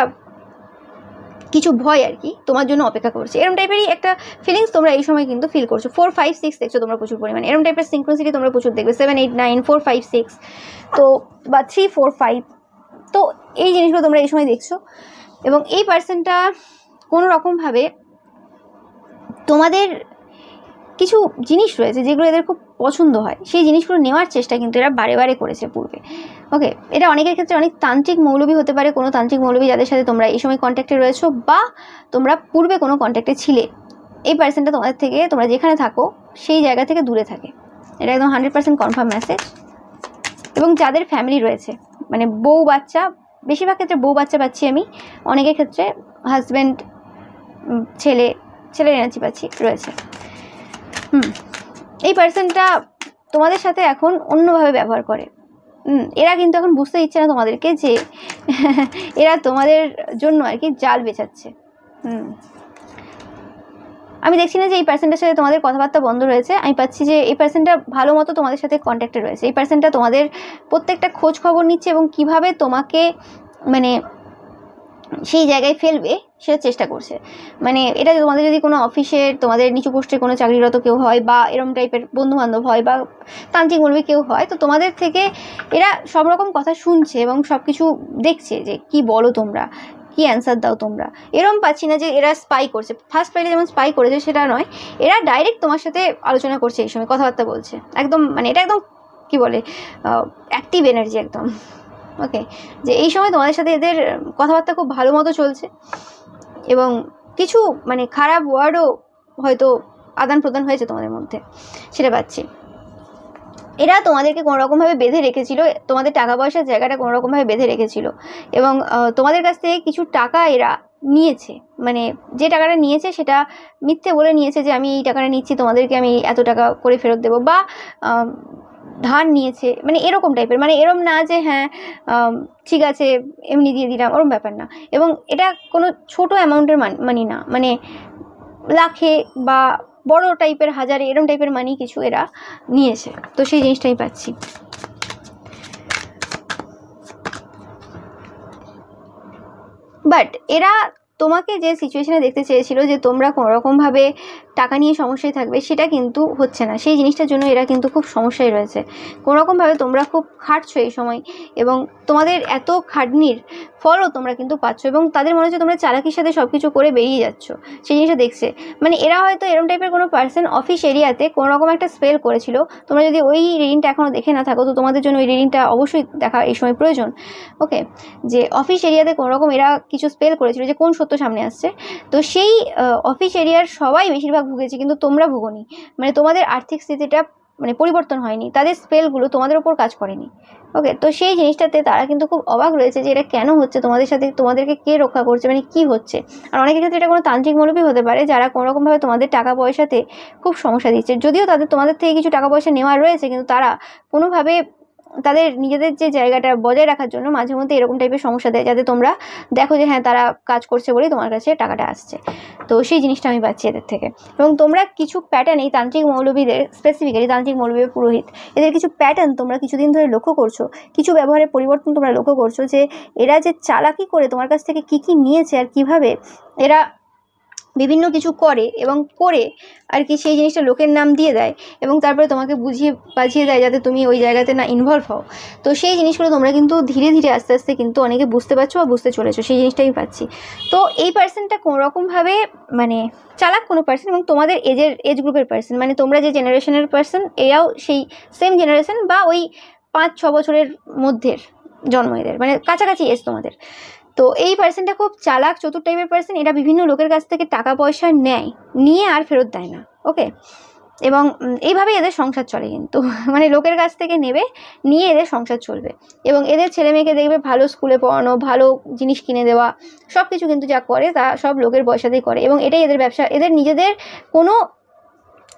[SPEAKER 1] কিছু ভয় আর কি তোমার জন্য অপেক্ষা করছে। এরকম টাইপেরই একটা ফিলিংস তোমরা এই সময় কিন্তু ফিল করছো। 4, 5, 6 দেখছো তোমরা প্রচুর পরিমাণে, এরকম টাইপের সিনক্রোনিসিটি তোমরা প্রচুর দেখবে। 7, 8, 9, 4, 5, 6 তো বা 3, 4, 5 তো এই জিনিসগুলো তোমরা এই সময় দেখছো। এবং এই পার্সনটা কোনো রকমভাবে তোমাদের কিছু জিনিস রয়েছে যেগুলো এদের খুব পছন্দ হয়, সেই জিনিসগুলো নেওয়ার চেষ্টা কিন্তু এরা বারে বারে করেছে পূর্বে। ওকে, এটা অনেকের ক্ষেত্রে অনেক তান্ত্রিক মৌলবী হতে পারে, কোনো তান্ত্রিক মৌলবী যাদের সাথে তোমরা এই সময় কন্ট্যাক্টে রয়েছো বা তোমরা পূর্বে কোনো কন্ট্যাক্টে ছিলে। এই পার্সনটা তোমাদের থেকে, তোমরা যেখানে থাকো সেই জায়গা থেকে দূরে থাকে, এটা একদম 100% কনফার্ম মেসেজ। এবং যাদের ফ্যামিলি রয়েছে, মানে বউ বাচ্চা, বেশিরভাগ ক্ষেত্রে বউ বাচ্চা পাচ্ছি আমি, অনেকের ক্ষেত্রে হাজব্যান্ড ছেলের এনার্জি পাচ্ছি রয়েছে। এই পার্সনটা তোমাদের সাথে এখন অন্যভাবে ব্যবহার করে। এরা কিন্তু এখন বুঝতে দিচ্ছে না তোমাদেরকে যে এরা তোমাদের জন্য আর কি জাল বেচাচ্ছে। আমি দেখছি না যে এই পার্সনটার সাথে তোমাদের কথাবার্তা বন্ধ রয়েছে, আমি পাচ্ছি যে এই পার্সনটা ভালো মতো তোমাদের সাথে কন্ট্যাক্টে রয়েছে। এই পার্সনটা তোমাদের প্রত্যেকটা খোঁজ খবর নিচ্ছে এবং কিভাবে তোমাকে মানে সেই জায়গায় ফেলবে সেটা চেষ্টা করছে। মানে এটা তোমাদের যদি কোনো অফিসের, তোমাদের নিচু পোস্টের কোনো চাকরিরত কেউ হয় বা এরম টাইপের বন্ধুবান্ধব হয় বা তান্ত্রিক মৌলবী কেউ হয়, তো তোমাদের থেকে এরা সব রকম কথা শুনছে এবং সব কিছু দেখছে যে কি বলো তোমরা, কি অ্যান্সার দাও তোমরা। এরম পাচ্ছি না যে এরা স্পাই করছে। ফার্স্ট পাইলে যেমন স্পাই করেছে সেটা নয়, এরা ডাইরেক্ট তোমার সাথে আলোচনা করছে, এই সময় কথাবার্তা বলছে একদম, মানে এটা একদম কি বলে অ্যাক্টিভ এনার্জি একদম। ওকে, যে এই সময় তোমাদের সাথে এদের কথাবার্তা খুব ভালো মতো চলছে এবং কিছু মানে খারাপ ওয়ার্ডও হয়তো আদান প্রদান হয়েছে তোমাদের মধ্যে, সেটা পাচ্ছি। এরা তোমাদেরকে কোনো রকমভাবে বেঁধে রেখেছিল, তোমাদের টাকা পয়সার জায়গাটা কোনো রকমভাবে বেঁধে রেখেছিল এবং তোমাদের কাছ থেকে কিছু টাকা এরা নিয়েছে। মানে যে টাকাটা নিয়েছে সেটা মিথ্যে বলে নিয়েছে যে আমি এই টাকাটা নিচ্ছি, তোমাদেরকে আমি এত টাকা করে ফেরত দেবো, বা ধার নিয়েছে, মানে এরকম টাইপের। মানে এরম না যে হ্যাঁ ঠিক আছে এমনি দিয়ে দিলাম, ওরম ব্যাপার না। এবং এটা কোনো ছোটো অ্যামাউন্টের মানি না, মানে লাখে বা বড় টাইপের হাজারে এরম টাইপের মানি কিছু এরা নিয়েছে। তো সেই জিনিসটাই পাচ্ছি। বাট এরা তোমাকে যে সিচুয়েশনে দেখতে চেয়েছিল যে তোমরা কোনোরকমভাবে টাকা নিয়ে সমস্যায় থাকবে, সেটা কিন্তু হচ্ছে না। সেই জিনিসটার জন্য এরা কিন্তু খুব সমস্যায় রয়েছে। কোনোরকমভাবে তোমরা খুব খাটছো এই সময় এবং তোমাদের এত খাটনির ফলও তোমরা কিন্তু পাচ্ছ এবং তাদের মনে হচ্ছে তোমরা চালাকির সাথে সব কিছু করে বেরিয়ে যাচ্ছ, সেই জিনিসটা দেখছে। মানে এরা হয়তো এরম টাইপের কোনো পার্সন অফিস এরিয়াতে কোনোরকম একটা স্পেল করেছিল। তোমরা যদি ওই রিডিংটা এখনও দেখে না থাকো তো তোমাদের জন্য ওই রিডিংটা অবশ্যই দেখা এই সময় প্রয়োজন। ওকে, যে অফিস এরিয়াতে কোনোরকম এরা কিছু স্পেল করেছিল যে কোন সত্য সামনে আসছে, তো সেই অফিস এরিয়ার সবাই বেশিরভাগ ভুগেছে কিন্তু তোমরা ভুগোনি। মানে তোমাদের আর্থিক স্থিতিটা মানে পরিবর্তন হয়নি, তাদের স্পেলগুলো তোমাদের ওপর কাজ করেনি। ওকে, তো সেই জিনিসটাতে তারা কিন্তু খুব অবাক রয়েছে যে এটা কেন হচ্ছে তোমাদের সাথে, তোমাদেরকে কে রক্ষা করছে, মানে কি হচ্ছে। আর অনেকের ক্ষেত্রে এটা কোনো তান্ত্রিক মৌলবী হতে পারে যারা কোনোরকমভাবে তোমাদের টাকা পয়সাতে খুব সমস্যা দিচ্ছে। যদিও তোমাদের থেকে কিছু টাকা পয়সা নেওয়া রয়েছে, কিন্তু তারা কোনোভাবে তাদের নিজেদের যে জায়গাটা বজায় রাখার জন্য মাঝে মধ্যে এরকম টাইপের সমস্যা দেয়, যাতে তোমরা দেখো যে হ্যাঁ তারা কাজ করছে বলেই তোমার কাছে টাকাটা আসছে। তো সেই জিনিসটা আমি পাচ্ছি এদের থেকে। এবং তোমরা কিছু প্যাটার্ন, এই তান্ত্রিক মৌলবীদের, স্পেসিফিক্যালি তান্ত্রিক মৌলবী পুরোহিত, এদের কিছু প্যাটার্ন তোমরা কিছুদিন ধরে লক্ষ্য করছো, কিছু ব্যবহারের পরিবর্তন তোমরা লক্ষ্য করছো, যে এরা যে চালাকি করে তোমার কাছ থেকে কী কী নিয়েছে আর কিভাবে এরা বিভিন্ন কিছু করে এবং করে আর কি সেই জিনিসটা লোকের নাম দিয়ে দেয় এবং তারপরে তোমাকে বুঝিয়ে বাঝিয়ে দেয় যাতে তুমি ওই জায়গাতে না ইনভলভ হও। তো সেই জিনিসগুলো তোমরা কিন্তু ধীরে ধীরে আস্তে আস্তে কিন্তু অনেকে বুঝতে পারছো বা বুঝতে চলেছো, সেই জিনিসটাই পাচ্ছি। তো এই পার্সনটা কোনোরকমভাবে মানে চালাক কোনো পার্সন এবং তোমাদের এজ গ্রুপের পার্সন, মানে তোমরা যে জেনারেশনের পার্সন এরাও সেই সেম জেনারেশন বা ওই 5-6 বছরের মধ্যের জন্ম এদের, মানে কাছাকাছি এজ তোমাদের। তো এই পার্সনটা খুব চালাক চতুর টাইপের পার্সন। এরা বিভিন্ন লোকের কাছ থেকে টাকা পয়সা নেয়, নিয়ে আর ফেরত দেয় না, ওকে। এবং এইভাবেই এদের সংসার চলে কিন্তু মানে লোকের কাছ থেকে নেবে, নিয়ে এদের সংসার চলবে এবং এদের ছেলে মেয়েকে দেখবে ভালো স্কুলে পড়ানো, ভালো জিনিস কিনে দেওয়া, সব কিছু কিন্তু যা করে তা সব লোকের পয়সাতেই করে এবং এটাই এদের ব্যবসা। এদের নিজেদের কোনো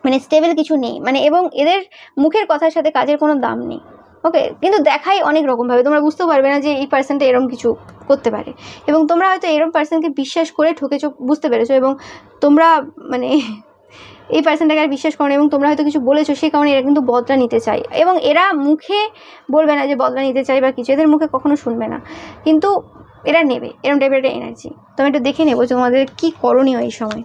[SPEAKER 1] মানে স্টেবল কিছু নেই, মানে এবং এদের মুখের কথার সাথে কাজের কোনো দাম নেই, ওকে। কিন্তু দেখাই অনেক রকমভাবে, তোমরা বুঝতেও পারবে না যে এই পার্সনটা এরকম কিছু করতে পারে এবং তোমরা হয়তো এরকম পার্সনকে বিশ্বাস করে ঠকেছো, বুঝতে পেরেছো এবং তোমরা মানে এই পার্সনটাকে আর বিশ্বাস করো এবং তোমরা হয়তো কিছু বলেছো, সেই কারণে এরা কিন্তু বদলা নিতে চায় এবং এরা মুখে বলবে না যে বদলা নিতে চাই বা কিছু, এদের মুখে কখনো শুনবে না, কিন্তু এরা নেবে এরকম টাইপের একটা এনার্জি। তো আমি একটু দেখে নেবো যে তোমাদের কী করণীয় এই সময়।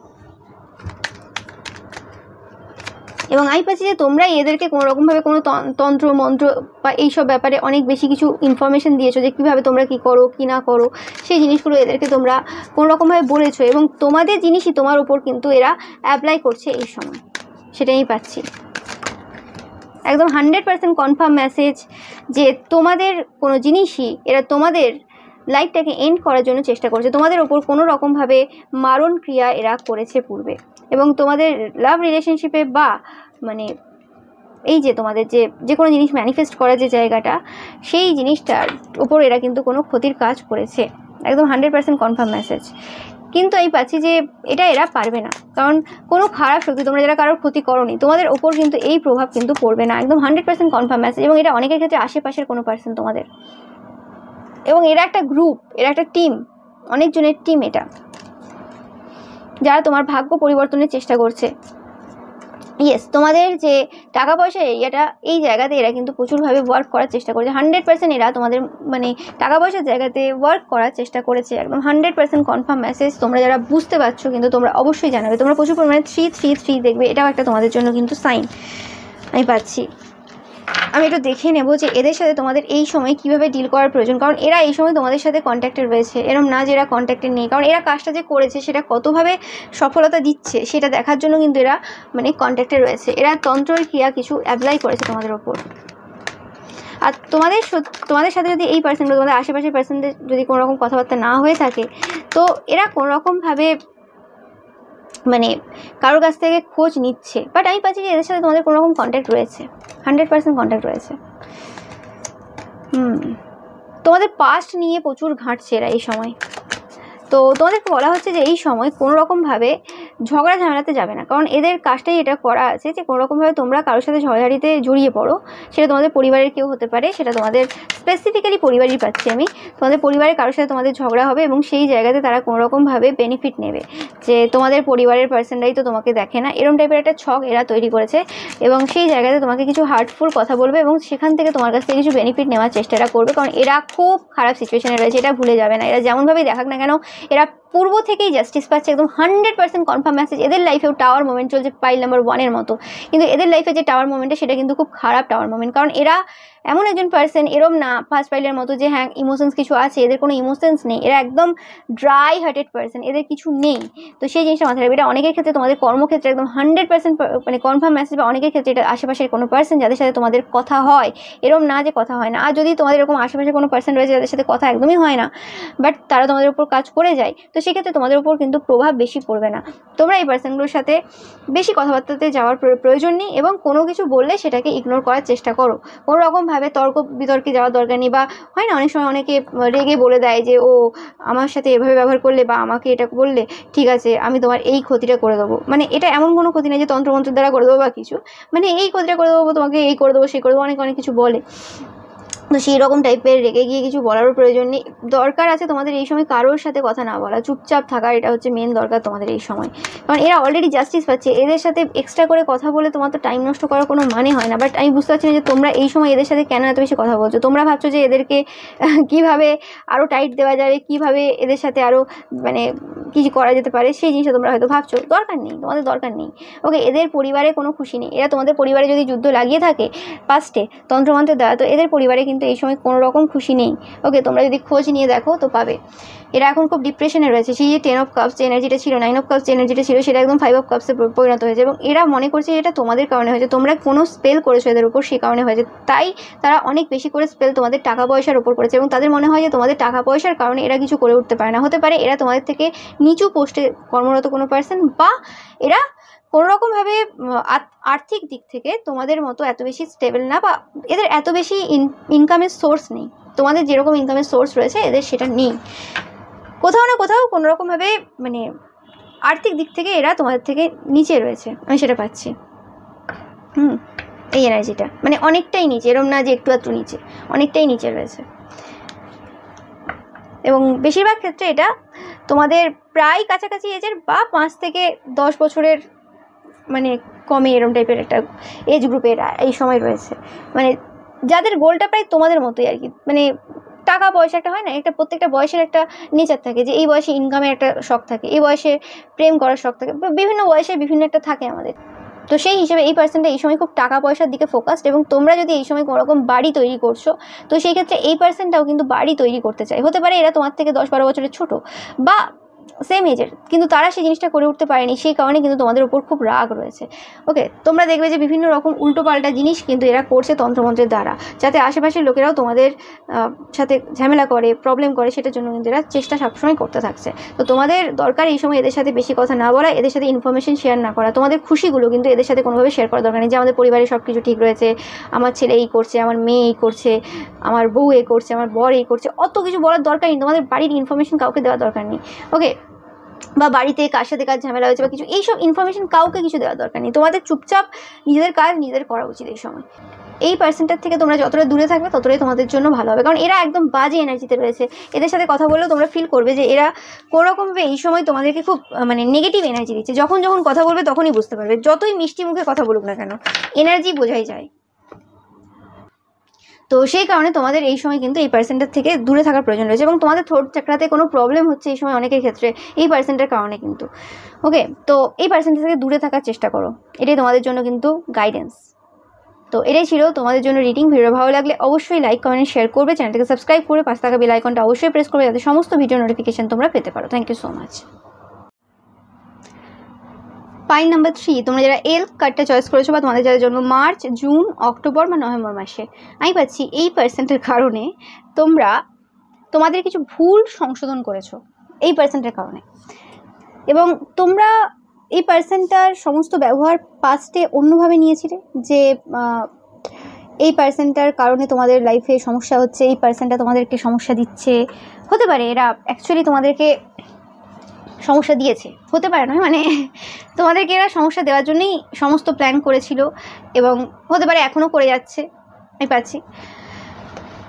[SPEAKER 1] এবং আমি পাচ্ছি যে তোমরাই এদেরকে কোনো রকমভাবে কোনো তন্ত্র মন্ত্র বা এইসব ব্যাপারে অনেক বেশি কিছু ইনফরমেশন দিয়েছো যে কীভাবে তোমরা কী করো কী না করো, সেই জিনিসগুলো এদেরকে তোমরা কোনো রকমভাবে বলেছো এবং তোমাদের জিনিসই তোমার উপর কিন্তু এরা অ্যাপ্লাই করছে এই সময়, সেটাই আমি পাচ্ছি। একদম 100% কনফার্ম মেসেজ যে তোমাদের কোনো জিনিসই এরা তোমাদের লাইফটাকে এন্ড করার জন্য চেষ্টা করছে, তোমাদের ওপর কোনো রকমভাবে মারণ ক্রিয়া এরা করেছে পূর্বে এবং তোমাদের লাভ রিলেশনশিপে বা মানে এই যে তোমাদের যে কোনো জিনিস ম্যানিফেস্ট করার যে জায়গাটা, সেই জিনিসটার ওপর এরা কিন্তু কোনো ক্ষতির কাজ করেছে, একদম 100% কনফার্ম মেসেজ। কিন্তু আমি পাচ্ছি যে এটা এরা পারবে না, কারণ কোনো খারাপ শক্তি, তোমরা যারা কারোর ক্ষতি করোনি, তোমাদের ওপর কিন্তু এই প্রভাব কিন্তু পড়বে না, একদম 100% কনফার্ম মেসেজ। এবং এটা অনেকের ক্ষেত্রে আশেপাশের কোনো পার্সন তোমাদের, এবং এরা একটা গ্রুপ, এরা একটা টিম, অনেকজনের টিম এটা, যারা তোমার ভাগ্য পরিবর্তনের চেষ্টা করছে। ইয়েস, তোমাদের যে টাকা পয়সার এরিয়াটা, এই জায়গাতে এরা কিন্তু প্রচুরভাবে ওয়ার্ক করার চেষ্টা করেছে, 100% এরা তোমাদের মানে টাকা পয়সার জায়গাতে ওয়ার্ক করার চেষ্টা করেছে, একদম 100% কনফার্ম মেসেজ। তোমরা যারা বুঝতে পারছো কিন্তু তোমরা অবশ্যই জানাবে, তোমরা প্রচুর পরিমাণে 333 দেখবে, এটাও একটা তোমাদের জন্য কিন্তু সাইন আমি পাচ্ছি। আমি একটু দেখে নেব যে এদের সাথে তোমাদের এই সময় কিভাবে ডিল করার প্রয়োজন, কারণ এরা এই সময় তোমাদের সাথে কন্ট্যাক্টে রয়েছে, এরম না যে এরা কন্ট্যাক্টে নেই, কারণ এরা কাজটা যে করেছে সেটা কতভাবে সফলতা দিচ্ছে সেটা দেখার জন্য কিন্তু এরা মানে কন্ট্যাক্টে রয়েছে, এরা তন্ত্রের ক্রিয়া কিছু অ্যাপ্লাই করেছে তোমাদের ওপর। আর তোমাদের সাথে যদি এই পার্সনগুলো, তোমাদের আশেপাশের পার্সনদের যদি কোনো রকম কথাবার্তা না হয়ে থাকে, তো এরা কোনো রকমভাবে মানে কারোর কাছ থেকে খোঁজ নিচ্ছে, বাট আমি পাচ্ছি যে এদের সাথে তোমাদের কোনো রকম কন্ট্যাক্ট রয়েছে, 100% কন্ট্যাক্ট রয়েছে। তোমাদের পাস্ট নিয়ে প্রচুর ঘাঁটছে এরা এই সময়। তো তোমাদেরকে বলা হচ্ছে যে এই সময় কোনো রকমভাবে ঝগড়া ঝামেলাতে যাবে না, কারণ এদের কাজটাই এটা করা আছে যে কোনো রকমভাবে তোমরা কারোর সাথে ঝগড়াঝাড়িতে জড়িয়ে পড়ো, সেটা তোমাদের পরিবারের কেউ হতে পারে, সেটা তোমাদের স্পেসিফিক্যালি পরিবারই পাচ্ছি আমি, তোমাদের পরিবারের কারোর সাথে তোমাদের ঝগড়া হবে এবং সেই জায়গাতে তারা কোনো রকমভাবে বেনিফিট নেবে, যে তোমাদের পরিবারের পার্সনরাই তো তোমাকে দেখে না, এরম টাইপের একটা ছক এরা তৈরি করেছে এবং সেই জায়গাতে তোমাকে কিছু হার্টফুল কথা বলবে এবং সেখান থেকে তোমার কাছ থেকে কিছু বেনিফিট নেওয়ার চেষ্টাটা করবে, কারণ এরা খুব খারাপ সিচুয়েশনে রয়েছে, এটা ভুলে যাবে না। এরা যেমনভাবেই দেখাক না কেন এরা পূর্ব থেকেই জাস্টিস পাচ্ছে, একদম 100% কনফার্ম মেসেজ। এদের লাইফেও টাওয়ার মোমেন্ট চলছে পাইল নাম্বার 1-এর মতো, কিন্তু এদের লাইফে যে টাওয়ার মোমেন্টটা সেটা কিন্তু খুব খারাপ টাওয়ার মোমেন্ট, কারণ এরা এমন একজন পার্সন, এরম না ফার্স্ট পাইলের মতো যে হ্যাঁ ইমোশনস কিছু আছে, এদের কোনো ইমোশনস নেই, এরা একদম ড্রাই হার্টেড পার্সন, এদের কিছু নেই। তো সেই জিনিসটা মাথায় রাখবে, এটা অনেকের ক্ষেত্রে তোমাদের কর্মক্ষেত্রে একদম 100% মানে কনফার্ম মেসেজ, বা অনেকের ক্ষেত্রে এটা আশেপাশের কোনো পার্সন যাদের সাথে তোমাদের কথা হয়, এরম না যে কথা হয় না। আর যদি তোমাদের এরকম আশেপাশে কোনো পার্সন রয়েছে যাদের সাথে কথা একদমই হয় না, বাট তারা তোমাদের উপর কাজ করে যায়, তো সেক্ষেত্রে তোমাদের উপর কিন্তু প্রভাব বেশি পড়বে না। তোমরা এই পার্সনগুলোর সাথে বেশি কথাবার্তাতে যাওয়ার প্রয়োজন নেই এবং কোনো কিছু বললে সেটাকে ইগনোর করার চেষ্টা করো, কোনো রকমভাবে তর্ক বিতর্কে যাওয়ার দরকার নেই। বা হয় না অনেক সময় অনেকে রেগে বলে দেয় যে ও আমার সাথে এভাবে ব্যবহার করলে বা আমাকে এটা বললে ঠিক আছে আমি তোমার এই ক্ষতিটা করে দেবো, মানে এটা এমন কোনো ক্ষতি নেই যে তন্ত্রমন্ত্রের দ্বারা করে দেবো বা কিছু, মানে এই ক্ষতিটা করে দেবো, তোমাকে এই করে দেবো সেই করে দেবো, অনেক কিছু বলে। তো সেই রকম টাইপের রেগে গিয়ে কিছু বলারও প্রয়োজন নেই। দরকার আছে তোমাদের এই সময় কারোর সাথে কথা না বলা, চুপচাপ থাকার, এটা হচ্ছে মেন দরকার তোমাদের এই সময়, কারণ এরা অলরেডি জাস্টিস পাচ্ছে। এদের সাথে এক্সট্রা করে কথা বলে তোমার তো টাইম নষ্ট করার কোনো মানে হয় না, বাট আমি বুঝতে পারছি না যে তোমরা এই সময় এদের সাথে কেন এত বেশি কথা বলছো। তোমরা ভাবছো যে এদেরকে কীভাবে আরও টাইট দেওয়া যাবে, কীভাবে এদের সাথে আরও মানে কিছু করা যেতে পারে, সেই জিনিসটা তোমরা হয়তো ভাবছো। দরকার নেই, তোমাদের দরকার নেই। ওকে, এদের পরিবারে কোনো খুশি নেই। এরা তোমাদের পরিবারে যদি যুদ্ধ লাগিয়ে থাকে পাস্টে তন্ত্রমন্ত্রের দ্বারা, তো এদের পরিবারে কিন্তু এই সময় কোনো রকম খুশি নেই। ওকে, তোমরা যদি খোঁজ নিয়ে দেখো তো পাবে। এরা এখন খুব ডিপ্রেশনে রয়েছে। সেই যে 10 অফ কাপস যে এনার্জিটা ছিল, 9 অফ কাপস যে এনার্জিটা ছিল, সেটা একদম 5 অফ কাপসে পরিণত হয়েছে। এবং এরা মনে করছে এটা তোমাদের কারণে হয়েছে, তোমরা কোনো স্পেল করেছো এদের উপর, সেই কারণে হয়েছে। তাই তারা অনেক বেশি করে স্পেল তোমাদের টাকা পয়সার উপর করেছে, এবং তাদের মনে হয় যে তোমাদের টাকা পয়সার কারণে এরা কিছু করে উঠতে পারে না। হতে পারে এরা তোমাদের থেকে নিচু পোস্টে কর্মরত কোনো পার্সন, বা এরা কোনোরকমভাবে আর্থিক দিক থেকে তোমাদের মতো এত বেশি স্টেবল না, বা এদের এত বেশি ইনকামের সোর্স নেই। তোমাদের যেরকম ইনকামের সোর্স রয়েছে এদের সেটা নেই। কোথাও না কোথাও কোনোরকমভাবে মানে আর্থিক দিক থেকে এরা তোমাদের থেকে নিচে রয়েছে, আমি সেটা পাচ্ছি। এই এনার্জিটা মানে অনেকটাই নিচে, এরম না যে একটু একটু নিচে, অনেকটাই নিচে রয়েছে। এবং বেশিরভাগ ক্ষেত্রে এটা তোমাদের প্রায় কাছাকাছি এজের, বা 5 থেকে 10 বছরের মানে কমে এরম টাইপের একটা এজ গ্রুপের এই সময় রয়েছে। মানে যাদের গোলটা প্রায় তোমাদের মতোই আর কি। মানে টাকা পয়সা একটা হয় না, একটা প্রত্যেকটা বয়সের একটা নেচার থাকে, যে এই বয়সে ইনকামের একটা শখ থাকে, এই বয়সে প্রেম করার শখ থাকে, বিভিন্ন বয়সে বিভিন্ন একটা থাকে আমাদের। তো সেই হিসেবে এই পার্সনটা এই সময় খুব টাকা পয়সার দিকে ফোকাসড। এবং তোমরা যদি এই সময় কোনোরকম বাড়ি তৈরি করছো, তো সেই ক্ষেত্রে এই পার্সনটাও কিন্তু বাড়ি তৈরি করতে চায়। হতে পারে এরা তোমার থেকে 10-12 বছরের ছোটো বা সেম এজের, কিন্তু তারা সেই জিনিসটা করে উঠতে পারেনি, সেই কারণে কিন্তু তোমাদের উপর খুব রাগ রয়েছে। ওকে, তোমরা দেখবে যে বিভিন্ন রকম উল্টোপাল্টা জিনিস কিন্তু এরা করছে তন্ত্রমন্ত্রের দ্বারা, যাতে আশেপাশের লোকেরাও তোমাদের সাথে ঝামেলা করে, প্রবলেম করে, সেটার জন্য কিন্তু এরা চেষ্টা সবসময় করতে থাকছে। তো তোমাদের দরকার এই সময় এদের সাথে বেশি কথা না বলা, এদের সাথে ইনফরমেশন শেয়ার না করা। তোমাদের খুশিগুলো কিন্তু এদের সাথে কোনোভাবে শেয়ার করা দরকার নেই, যে আমাদের পরিবারে সব কিছু ঠিক রয়েছে, আমার ছেলে এই করছে, আমার মেয়ে এই করছে, আমার বউ এই করছে, আমার বর এই করছে, অত কিছু বলার দরকার নেই। তোমাদের বাড়ির ইনফরমেশন কাউকে দেওয়ার দরকার নেই। ওকে, বা বাড়িতে কার সাথে কাজ ঝামেলা হয়েছে বা কিছু, এইসব ইনফরমেশন কাউকে কিছু দেওয়ার দরকার নেই। তোমাদের চুপচাপ নিজেদের কাজ নিজেদের করা উচিত এই সময়। এই পার্সনটার থেকে তোমরা যতটা দূরে থাকবে ততটাই তোমাদের জন্য ভালো হবে, কারণ এরা একদম বাজে এনার্জিতে রয়েছে। এদের সাথে কথা বললেও তোমরা ফিল করবে যে এরা কোনোরকমভাবে এই সময় তোমাদেরকে খুব মানে নেগেটিভ এনার্জি দিচ্ছে। যখন যখন কথা বলবে তখনই বুঝতে পারবে, যতই মিষ্টি মুখে কথা বলুক না কেন, এনার্জি বোঝাই যায়। তো সেই কারণে তোমাদের এই সময় কিন্তু এই পার্সনটার থেকে দূরে থাকার প্রয়োজন রয়েছে। এবং তোমাদের থ্রোট চাকরাতে কোনো প্রবলেম হচ্ছে এই সময় অনেকের ক্ষেত্রে এই পার্সনটার কারণে কিন্তু। ওকে, তো এই পার্সনটার থেকে দূরে থাকার চেষ্টা করো, এটাই তোমাদের জন্য কিন্তু গাইডেন্স। তো এটাই ছিল তোমাদের জন্য রিডিং। ভিডিও ভালো লাগলে অবশ্যই লাইক, কমেন্ট, শেয়ার করবে, চ্যানেলটাকে সাবস্ক্রাইব করে পাশে থাকা বেল আইকনটা অবশ্যই প্রেস করবে, যাতে সমস্ত ভিডিও নোটিফিকেশন তোমরা পেতে পারো। Thank you so much. Pile number 3, তোমরা যারা এল কার্ডটা চয়েস করেছো, বা তোমাদের যারা জন্ম মার্চ, জুন, অক্টোবর বা নভেম্বর মাসে, আমি পাচ্ছি এই পার্সেন্টের কারণে তোমরা তোমাদের কিছু ভুল সংশোধন করেছো এই পার্সেন্টের কারণে। এবং তোমরা এই পার্সেন্টটার সমস্ত ব্যবহার পাস্টে অন্যভাবে নিয়েছিলে, যে এই পার্সেন্টটার কারণে তোমাদের লাইফে সমস্যা হচ্ছে, এই পার্সেন্টটা তোমাদেরকে সমস্যা দিচ্ছে। হতে পারে এরা অ্যাকচুয়ালি তোমাদেরকে সমস্যা দিয়েছে, হতে পারে নয়, মানে তোমাদেরকে এরা সমস্যা দেওয়ার জন্যই সমস্ত প্ল্যান করেছিল, এবং হতে পারে এখনও করে যাচ্ছে, আমি পাচ্ছি।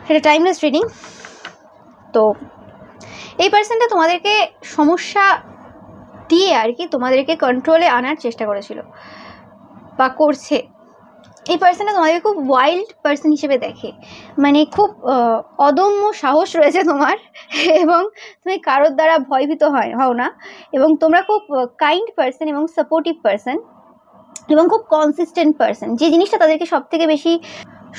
[SPEAKER 1] এটা টাইমলেস রিডিং। তো এই পার্সনটা তোমাদেরকে সমস্যা দিয়ে আর কি তোমাদেরকে কন্ট্রোলে আনার চেষ্টা করেছিল বা করছে। এই পার্সনটা তোমাদেরকে খুব ওয়াইল্ড পার্সন হিসেবে দেখে, মানে খুব অদম্য সাহস রয়েছে তোমার, এবং তুমি কারোর দ্বারা ভয়ভীত হও না, এবং তোমরা খুব কাইন্ড পার্সন এবং সাপোর্টিভ পার্সন, এবং খুব কনসিস্টেন্ট পার্সন। যে জিনিসটা তাদেরকে সব থেকে বেশি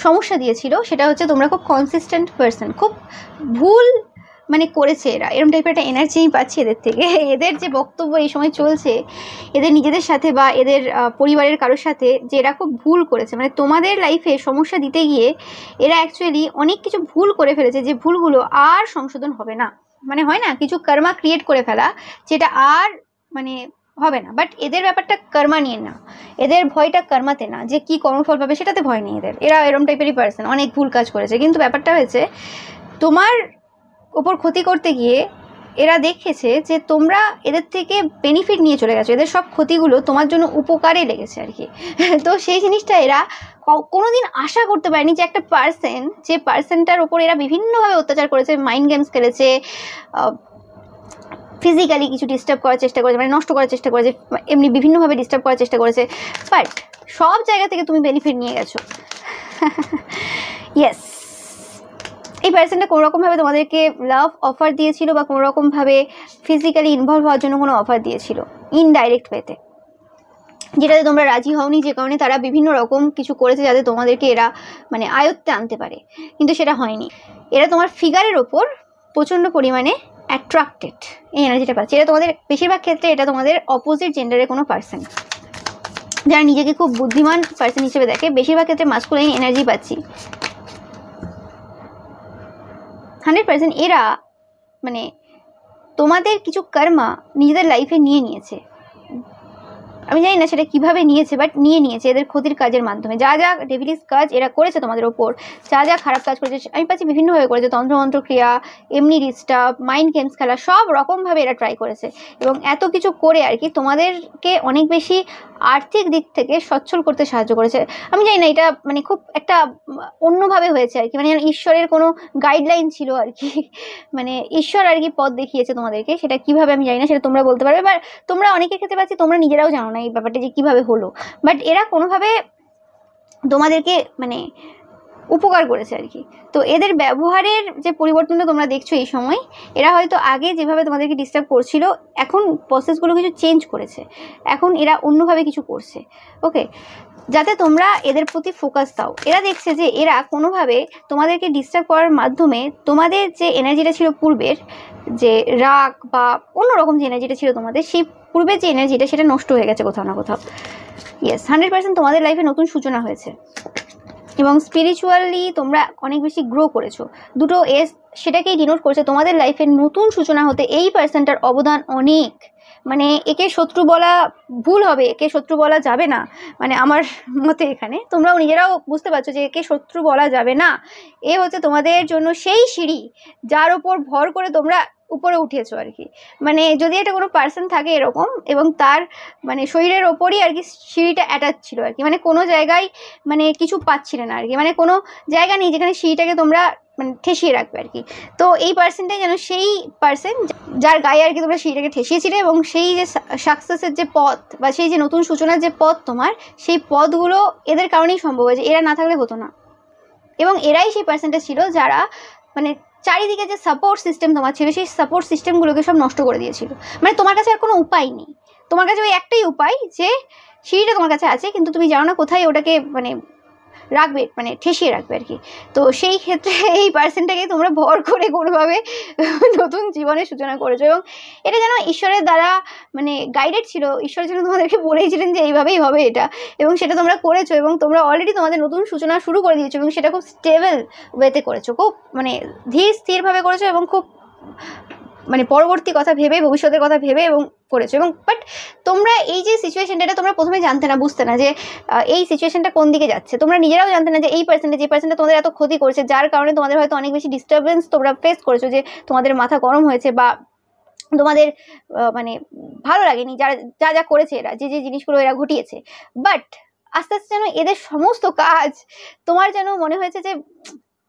[SPEAKER 1] সমস্যা দিয়েছিল সেটা হচ্ছে তোমরা খুব কনসিস্টেন্ট পার্সন। খুব ভুল মানে করেছে এরা, এরকম টাইপের একটা এনার্জি আমি পাচ্ছি এদের থেকে। এদের যে বক্তব্য এই সময় চলছে এদের নিজেদের সাথে বা এদের পরিবারের কারোর সাথে, যে এরা খুব ভুল করেছে, মানে তোমাদের লাইফে সমস্যা দিতে গিয়ে এরা অ্যাকচুয়ালি অনেক কিছু ভুল করে ফেলেছে, যে ভুলগুলো আর সংশোধন হবে না। মানে হয় না কিছু কর্মা ক্রিয়েট করে ফেলা, যেটা আর মানে হবে না। বাট এদের ব্যাপারটা কর্মা নিয়ে না, এদের ভয়টা কর্মাতে না, যে কি কর্মফল পাবে সেটাতে ভয় নেই এদের। এরা এরকম টাইপেরই পার্সন, অনেক ভুল কাজ করেছে, কিন্তু ব্যাপারটা হয়েছে তোমার ওপর ক্ষতি করতে গিয়ে এরা দেখেছে যে তোমরা এদের থেকে বেনিফিট নিয়ে চলে গেছো, এদের সব ক্ষতিগুলো তোমার জন্য উপকারে লেগেছে আর কি। তো সেই জিনিসটা এরা কোনোদিন আশা করতে পারেনি, যে একটা পার্সন, যে পার্সনটার ওপর এরা বিভিন্নভাবে অত্যাচার করেছে, মাইন্ড গেমস খেলেছে, ফিজিক্যালি কিছু ডিস্টার্ব করার চেষ্টা করেছে, মানে নষ্ট করার চেষ্টা করেছে, এমনি বিভিন্নভাবে ডিস্টার্ব করার চেষ্টা করেছে, বাট সব জায়গা থেকে তুমি বেনিফিট নিয়ে গেছো। ইয়েস, এই পার্সনটা কোনো রকমভাবে তোমাদেরকে লাভ অফার দিয়েছিল বা কোনো রকমভাবে ফিজিক্যালি ইনভলভ হওয়ার জন্য কোনো অফার দিয়েছিল ইনডাইরেক্ট ওয়েতে, যেটাতে তোমরা রাজি হওনি, যে কারণে তারা বিভিন্ন রকম কিছু করেছে যাতে তোমাদেরকে এরা মানে আয়ত্তে আনতে পারে, কিন্তু সেটা হয়নি। এরা তোমার ফিগারের ওপর প্রচণ্ড পরিমাণে অ্যাট্রাক্টেড, এই এনার্জিটা পাচ্ছে। এটা তোমাদের বেশিরভাগ ক্ষেত্রে এটা তোমাদের অপোজিট জেন্ডারের কোনো পার্সন, যারা নিজেকে খুব বুদ্ধিমান পার্সন হিসেবে দেখে, বেশিরভাগ ক্ষেত্রে মাস্কুলাইন এনার্জি পাচ্ছি 100%। এরা মানে তোমাদের কিছু কর্মা নিজেদের লাইফে নিয়ে নিয়েছে, আমি জানি না সেটা কিভাবে নিয়েছে, বাট নিয়েছে এদের ক্ষতির কাজের মাধ্যমে। যা যা ডেভিলিস কাজ এরা করেছে তোমাদের ওপর, যা যা খারাপ কাজ করেছে আমি পাচ্ছি বিভিন্নভাবে করেছে, তন্ত্রমন্ত্র ক্রিয়া, এমনি ডিস্টার্ব, মাইন্ড গেমস খেলা, সব রকমভাবে এরা ট্রাই করেছে। এবং এত কিছু করে আর কি তোমাদেরকে অনেক বেশি আর্থিক দিক থেকে সচ্ছল করতে সাহায্য করেছে। আমি জানি না এটা মানে খুব একটা অন্যভাবে হয়েছে আর কি, মানে ঈশ্বরের কোনো গাইডলাইন ছিল আর কি, মানে ঈশ্বর আর কি পথ দেখিয়েছে তোমাদেরকে, সেটা কিভাবে আমি জানি না, সেটা তোমরা বলতে পারবে। বা তোমরা অনেকের ক্ষেত্রে পাচ্ছি তোমরা নিজেরাও জানো না এই ব্যাপারটা যে কিভাবে হলো, বাট এরা কোনোভাবে তোমাদেরকে মানে উপকার করেছে আর কি। তো এদের ব্যবহারের যে পরিবর্তনটা তোমরা দেখছো এই সময়, এরা হয়তো আগে যেভাবে তোমাদেরকে ডিস্টার্ব করছিল এখন প্রসেসগুলো কিছু চেঞ্জ করেছে, এখন এরা অন্যভাবে কিছু করছে, ওকে, যাতে তোমরা এদের প্রতি ফোকাস দাও। এরা দেখছে যে এরা কোনোভাবে তোমাদেরকে ডিস্টার্ব করার মাধ্যমে তোমাদের যে এনার্জিটা ছিল পূর্বের, যে রাগ বা অন্যরকম যে এনার্জিটা ছিল তোমাদের, সেই পূর্বের যে এনার্জিটা সেটা নষ্ট হয়ে গেছে কোথাও না কোথাও। ইয়েস, 100% তোমাদের লাইফে নতুন সূচনা হয়েছে এবং স্পিরিচুয়ালি তোমরা অনেক বেশি গ্রো করেছো। দুটো এস সেটাকেই ডিনোট করছে, তোমাদের লাইফের নতুন সূচনা হতে এই পার্সনটার অবদান অনেক। মানে একে শত্রু বলা ভুল হবে, একে শত্রু বলা যাবে না, মানে আমার মতে এখানে তোমরাও নিজেরাও বুঝতে পারছো যে একে শত্রু বলা যাবে না। এ হচ্ছে তোমাদের জন্য সেই সিঁড়ি যার উপর ভর করে তোমরা উপরে উঠেছো আর কি। মানে যদি একটা কোনো পার্সন থাকে এরকম এবং তার মানে শরীরের ওপরই আর কি সিঁড়িটা অ্যাটাচ ছিল আর কি, মানে কোনো জায়গায় মানে কিছু পাচ্ছিলে না আর কি, মানে কোনো জায়গা নেই যেখানে সিঁড়িটাকে তোমরা মানে ঠেসিয়ে রাখবে আর কি। তো এই পার্সনটাই যেন সেই পার্সন যার গায়ে আর কি তোমরা সিঁড়িটাকে ঠেসিয়েছিলে, এবং সেই যে সাকসেসের যে পথ বা সেই যে নতুন সূচনার যে পথ তোমার, সেই পথগুলো এদের কারণেই সম্ভব হয়েছে, এরা না থাকলে হতো না। এবং এরাই সেই পার্সনটা ছিল যারা মানে চারিদিকে যে সাপোর্ট সিস্টেম তোমার ছিল সেই সাপোর্ট সিস্টেমগুলোকে সব নষ্ট করে দিয়েছিল। মানে তোমার কাছে আর কোনো উপায় নেই, তোমার কাছে ওই একটাই উপায় যে সিঁড়িটা তোমার কাছে আছে কিন্তু তুমি জানো না কোথায় ওটাকে মানে রাখবে, মানে ঠেসিয়ে রাখবে আর কি। তো সেই ক্ষেত্রে এই পার্সনটাকে তোমরা ভর করে কোনোভাবে নতুন জীবনের সূচনা করেছো, এবং এটা যেন ঈশ্বরের দ্বারা মানে গাইডেড ছিল। ঈশ্বর যেন তোমাদেরকে বলেইছিলেন যে এইভাবেই হবে এটা, এবং সেটা তোমরা করেছো এবং তোমরা অলরেডি তোমাদের নতুন সূচনা শুরু করে দিয়েছো, এবং সেটা খুব স্টেবল ওয়েতে করেছো, খুব মানে ধীর স্থিরভাবে করেছো এবং খুব মানে পরবর্তী কথা ভেবে, ভবিষ্যতের কথা ভেবে এবং করেছো। এবং বাট তোমরা এই যে সিচুয়েশনটা, এটা তোমরা প্রথমে জানতে না, বুঝতে না যে এই সিচুয়েশনটা কোন দিকে যাচ্ছে, তোমরা নিজেরাও জানতে না যে এই পার্সনটা যে পার্সনটা তোমাদের এত ক্ষতি করেছে, যার কারণে তোমাদের হয়তো অনেক বেশি ডিস্টারবেন্স তোমরা ফেস করেছো, যে তোমাদের মাথা গরম হয়েছে বা তোমাদের মানে ভালো লাগেনি যারা যা যা করেছে, এরা যে যে জিনিসগুলো এরা ঘটিয়েছে। বাট আস্তে আস্তে যেন এদের সমস্ত কাজ তোমার যেন মনে হয়েছে যে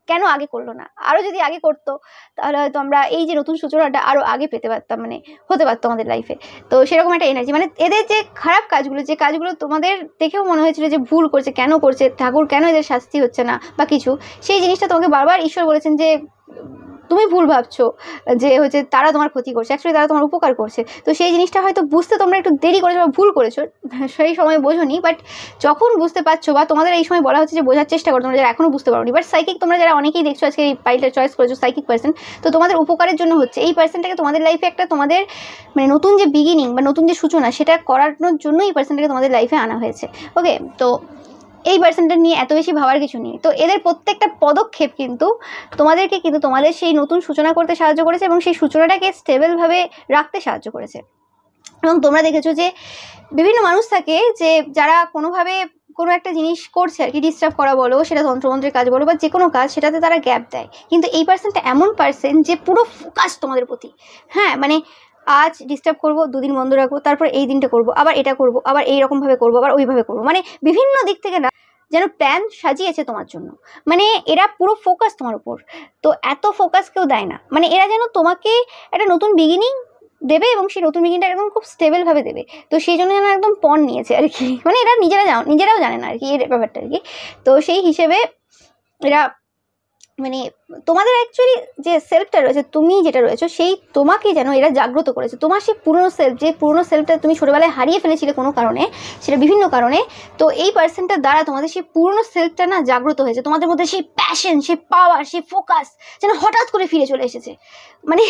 [SPEAKER 1] কেন আগে করলো না, আরও যদি আগে করতো তাহলে হয়তো আমরা এই যে নতুন সূচনাটা আরও আগে পেতে পারতাম, মানে হতে পারতো আমাদের লাইফে। তো সেরকম একটা এনার্জি, মানে এদের যে খারাপ কাজগুলো, যে কাজগুলো তোমাদের দেখেও মনে হয়েছিল যে ভুল করছে, কেন করছে, ঠাকুর কেন এদের শাস্তি হচ্ছে না বা কিছু, সেই জিনিসটা তোমাকে বারবার ঈশ্বর বলেছেন যে তুমি ভুল ভাবছো, যে হচ্ছে তারা তোমার ক্ষতি করছে, অ্যাকচুয়ালি তারা তোমার উপকার করছে। তো সেই জিনিসটা হয়তো বুঝতে তোমরা একটু দেরি করেছো বা ভুল করেছো, সেই সময় বোঝোনি, বাট যখন বুঝতে পারছো বা তোমাদের এই সময় বলা হচ্ছে যে বোঝার চেষ্টা করো, তোমরা যারা এখনও বুঝতে পারোনি। বাট সাইকিক তোমরা যারা অনেকেই দেখছো আজকে এই পাইলটা চয়েস করেছো সাইকিক পার্সন, তো তোমাদের উপকারের জন্য হচ্ছে। এই পার্সনটাকে তোমাদের লাইফে একটা তোমাদের মানে নতুন যে বিগিনিং বা নতুন যে সূচনা সেটা করানোর জন্য এই পার্সনটাকে তোমাদের লাইফে আনা হয়েছে, ওকে। তো এই পার্সনটা নিয়ে এত বেশি ভাবার কিছু নেই। তো এদের প্রত্যেকটা পদক্ষেপ কিন্তু তোমাদেরকে কিন্তু তোমাদের সেই নতুন সূচনা করতে সাহায্য করেছে এবং সেই সূচনাটাকে স্টেবলভাবে রাখতে সাহায্য করেছে। এবং তোমরা দেখেছো যে বিভিন্ন মানুষ থাকে যে যারা কোনোভাবে কোনো একটা জিনিস করছে আর কি, ডিস্টার্ব করা বলো, সেটা তন্ত্রমন্ত্রের কাজ বলো বা যে কোনো কাজ, সেটাতে তারা গ্যাপ দেয়। কিন্তু এই পার্সনটা এমন পার্সন যে পুরো ফোকাস তোমাদের প্রতি, হ্যাঁ, মানে আজ ডিস্টার্ব করবো, দুদিন বন্ধ রাখবো, তারপর এই দিনটা করবো, আবার এটা করবো, আবার এইরকমভাবে করবো, আবার ওইভাবে করবো, মানে বিভিন্ন দিক থেকে না যেন প্ল্যান সাজিয়েছে তোমার জন্য। মানে এরা পুরো ফোকাস তোমার উপর, তো এত ফোকাস কেউ দেয় না। মানে এরা যেন তোমাকে একটা নতুন বিগিনিং দেবে এবং সেই নতুন বিগিনিংটা একদম খুব স্টেবলভাবে দেবে। তো সেই জন্য যেন একদম পণ নিয়েছে আর কি, মানে এরা নিজেরাও জানে না আর কি এর ব্যাপারটা আর কি। তো সেই হিসেবে এরা মানে তোমাদের অ্যাকচুয়ালি যে সেলফটা রয়েছে, তুমি যেটা রয়েছে, সেই তোমাকে যেন এরা জাগ্রত করেছে। তোমার সেই পুরনো সেলফ, যে পুরনো সেলফটা তুমি ছোটোবেলায় হারিয়ে ফেলেছিলে কোনো কারণে, সেটা বিভিন্ন কারণে, তো এই পার্সনটার দ্বারা তোমাদের সেই পুরনো সেলফটা না জাগ্রত হয়েছে। তোমাদের মধ্যে সেই প্যাশন, সেই পাওয়ার, সেই ফোকাস যেন হঠাৎ করে ফিরে চলে এসেছে। মানে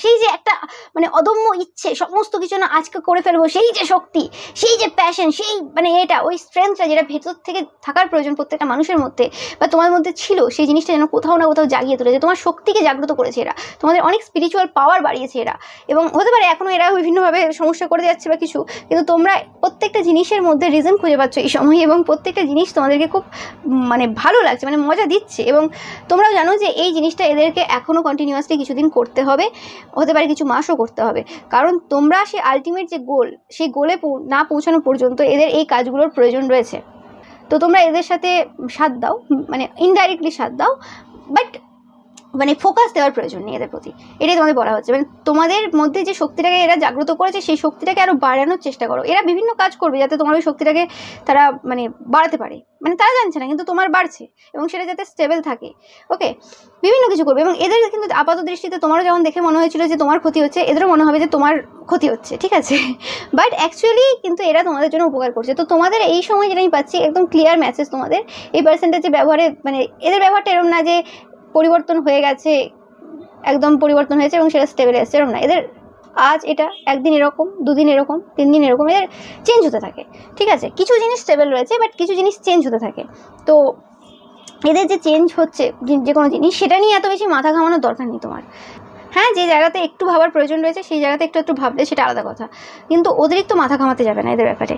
[SPEAKER 1] সেই যে একটা মানে অদম্য ইচ্ছে, সমস্ত কিছু না আজকে করে ফেলবো, সেই যে শক্তি, সেই যে প্যাশন, সেই মানে এটা ওই স্ট্রেংথটা যেটা ভেতর থেকে থাকার প্রয়োজন প্রত্যেকটা মানুষের মধ্যে বা তোমার মধ্যে ছিল, সেই জিনিসটা যেন কোথাও না কোথাও জাগিয়ে তুলেছে। তোমার শক্তিকে জাগ্রত করেছে এরা, তোমাদের অনেক স্পিরিচুয়াল পাওয়ার বাড়িয়েছে এরা। এবং হতে পারে এখনও এরা বিভিন্নভাবে সমস্যা করে যাচ্ছে বা কিছু, কিন্তু তোমরা প্রত্যেকটা জিনিসের মধ্যে রিজন খুঁজে পাচ্ছ এই সময়, এবং প্রত্যেকটা জিনিস তোমাদেরকে খুব মানে ভালো লাগছে, মানে মজা দিচ্ছে। এবং তোমরাও জানো যে এই জিনিসটা এদেরকে এখনও কন্টিনিউয়াসলি কিছুদিন করতে হবে, হতে পারে কিছু মাসও করতে হবে, কারণ তোমরা সেই আলটিমেট যে গোল, সেই গোলে না পৌঁছানো পর্যন্ত এদের এই কাজগুলোর প্রয়োজন রয়েছে। তো তোমরা এদের সাথে সাথ দাও, মানে ইনডাইরেক্টলি সাথ দাও, বাট মানে ফোকাস দেওয়ার প্রয়োজন নেই এদের প্রতি, এটাই তোমাদের বলা হচ্ছে। মানে তোমাদের মধ্যে যে শক্তিটাকে এরা জাগ্রত করেছে, সেই শক্তিটাকে আরও বাড়ানোর চেষ্টা করো। এরা বিভিন্ন কাজ করবে যাতে তোমার ওই শক্তিটাকে তারা মানে বাড়াতে পারে, মানে তারা জানছে না কিন্তু তোমার বাড়ছে, এবং সেটা যাতে স্টেবল থাকে। ওকে, বিভিন্ন কিছু করবে। এবং এদের কিন্তু আপাত দৃষ্টিতে তোমারও যেমন দেখে মনে হয়েছিল যে তোমার ক্ষতি হচ্ছে, এদেরও মনে হবে যে তোমার ক্ষতি হচ্ছে, ঠিক আছে, বাট অ্যাকচুয়ালি কিন্তু এরা তোমাদের জন্য উপকার করছে। তো তোমাদের এই সময় যেটা আমি পাচ্ছি একদম ক্লিয়ার মেসেজ তোমাদের এই পার্সেন্টের যে ব্যবহারে, মানে এদের ব্যবহারটা এরকম না যে পরিবর্তন হয়ে গেছে, একদম পরিবর্তন হয়েছে এবং সেটা স্টেবল এসছে, এরকম না। এদের আজ এটা একদিন এরকম, দুদিন এরকম, 3 দিন এরকম, এদের চেঞ্জ হতে থাকে, ঠিক আছে। কিছু জিনিস স্টেবল রয়েছে, বাট কিছু জিনিস চেঞ্জ হতে থাকে। তো এদের যে চেঞ্জ হচ্ছে যে কোনো জিনিস, সেটা নিয়ে এত বেশি মাথা ঘামানোর দরকার নেই তোমার। হ্যাঁ, যে জায়গাতে একটু ভাবার প্রয়োজন রয়েছে সেই জায়গাতে একটু একটু ভাবলে সেটা আলাদা কথা, কিন্তু অতিরিক্ত মাথা ঘামাতে যাবে না এদের ব্যাপারে।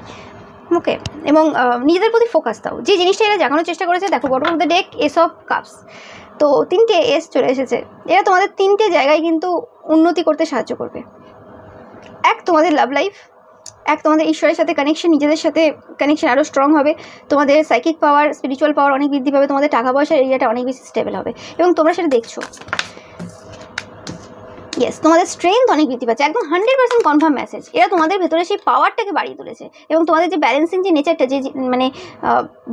[SPEAKER 1] ওকে, এবং নিজেদের প্রতি ফোকাস দাও। যে জিনিসটা এরা জাগানোর চেষ্টা করেছে, দেখো bottom of the deck S of cups, তো 3টে এস চলে এসেছে। এরা তোমাদের 3টে জায়গায় কিন্তু উন্নতি করতে সাহায্য করবে। এক, তোমাদের লাভ লাইফ, এক তোমাদের ঈশ্বরের সাথে কানেকশন, নিজেদের সাথে কানেকশন আরও স্ট্রং হবে, তোমাদের সাইকিক পাওয়ার, স্পিরিচুয়াল পাওয়ার অনেক বৃদ্ধি পাবে, তোমাদের টাকা পয়সার এরিয়াটা অনেক বেশি স্টেবল হবে, এবং তোমরা সেটা দেখছো। ইয়েস, তোমাদের স্ট্রেংথ অনেক বৃদ্ধি পাচ্ছে, একদম 100% কনফার্ম মেসেজ। এরা তোমাদের ভেতরে সেই পাওয়ারটাকে বাড়িয়ে তুলেছে, এবং তোমাদের যে ব্যালেন্সিং যে নেচারটা, যে মানে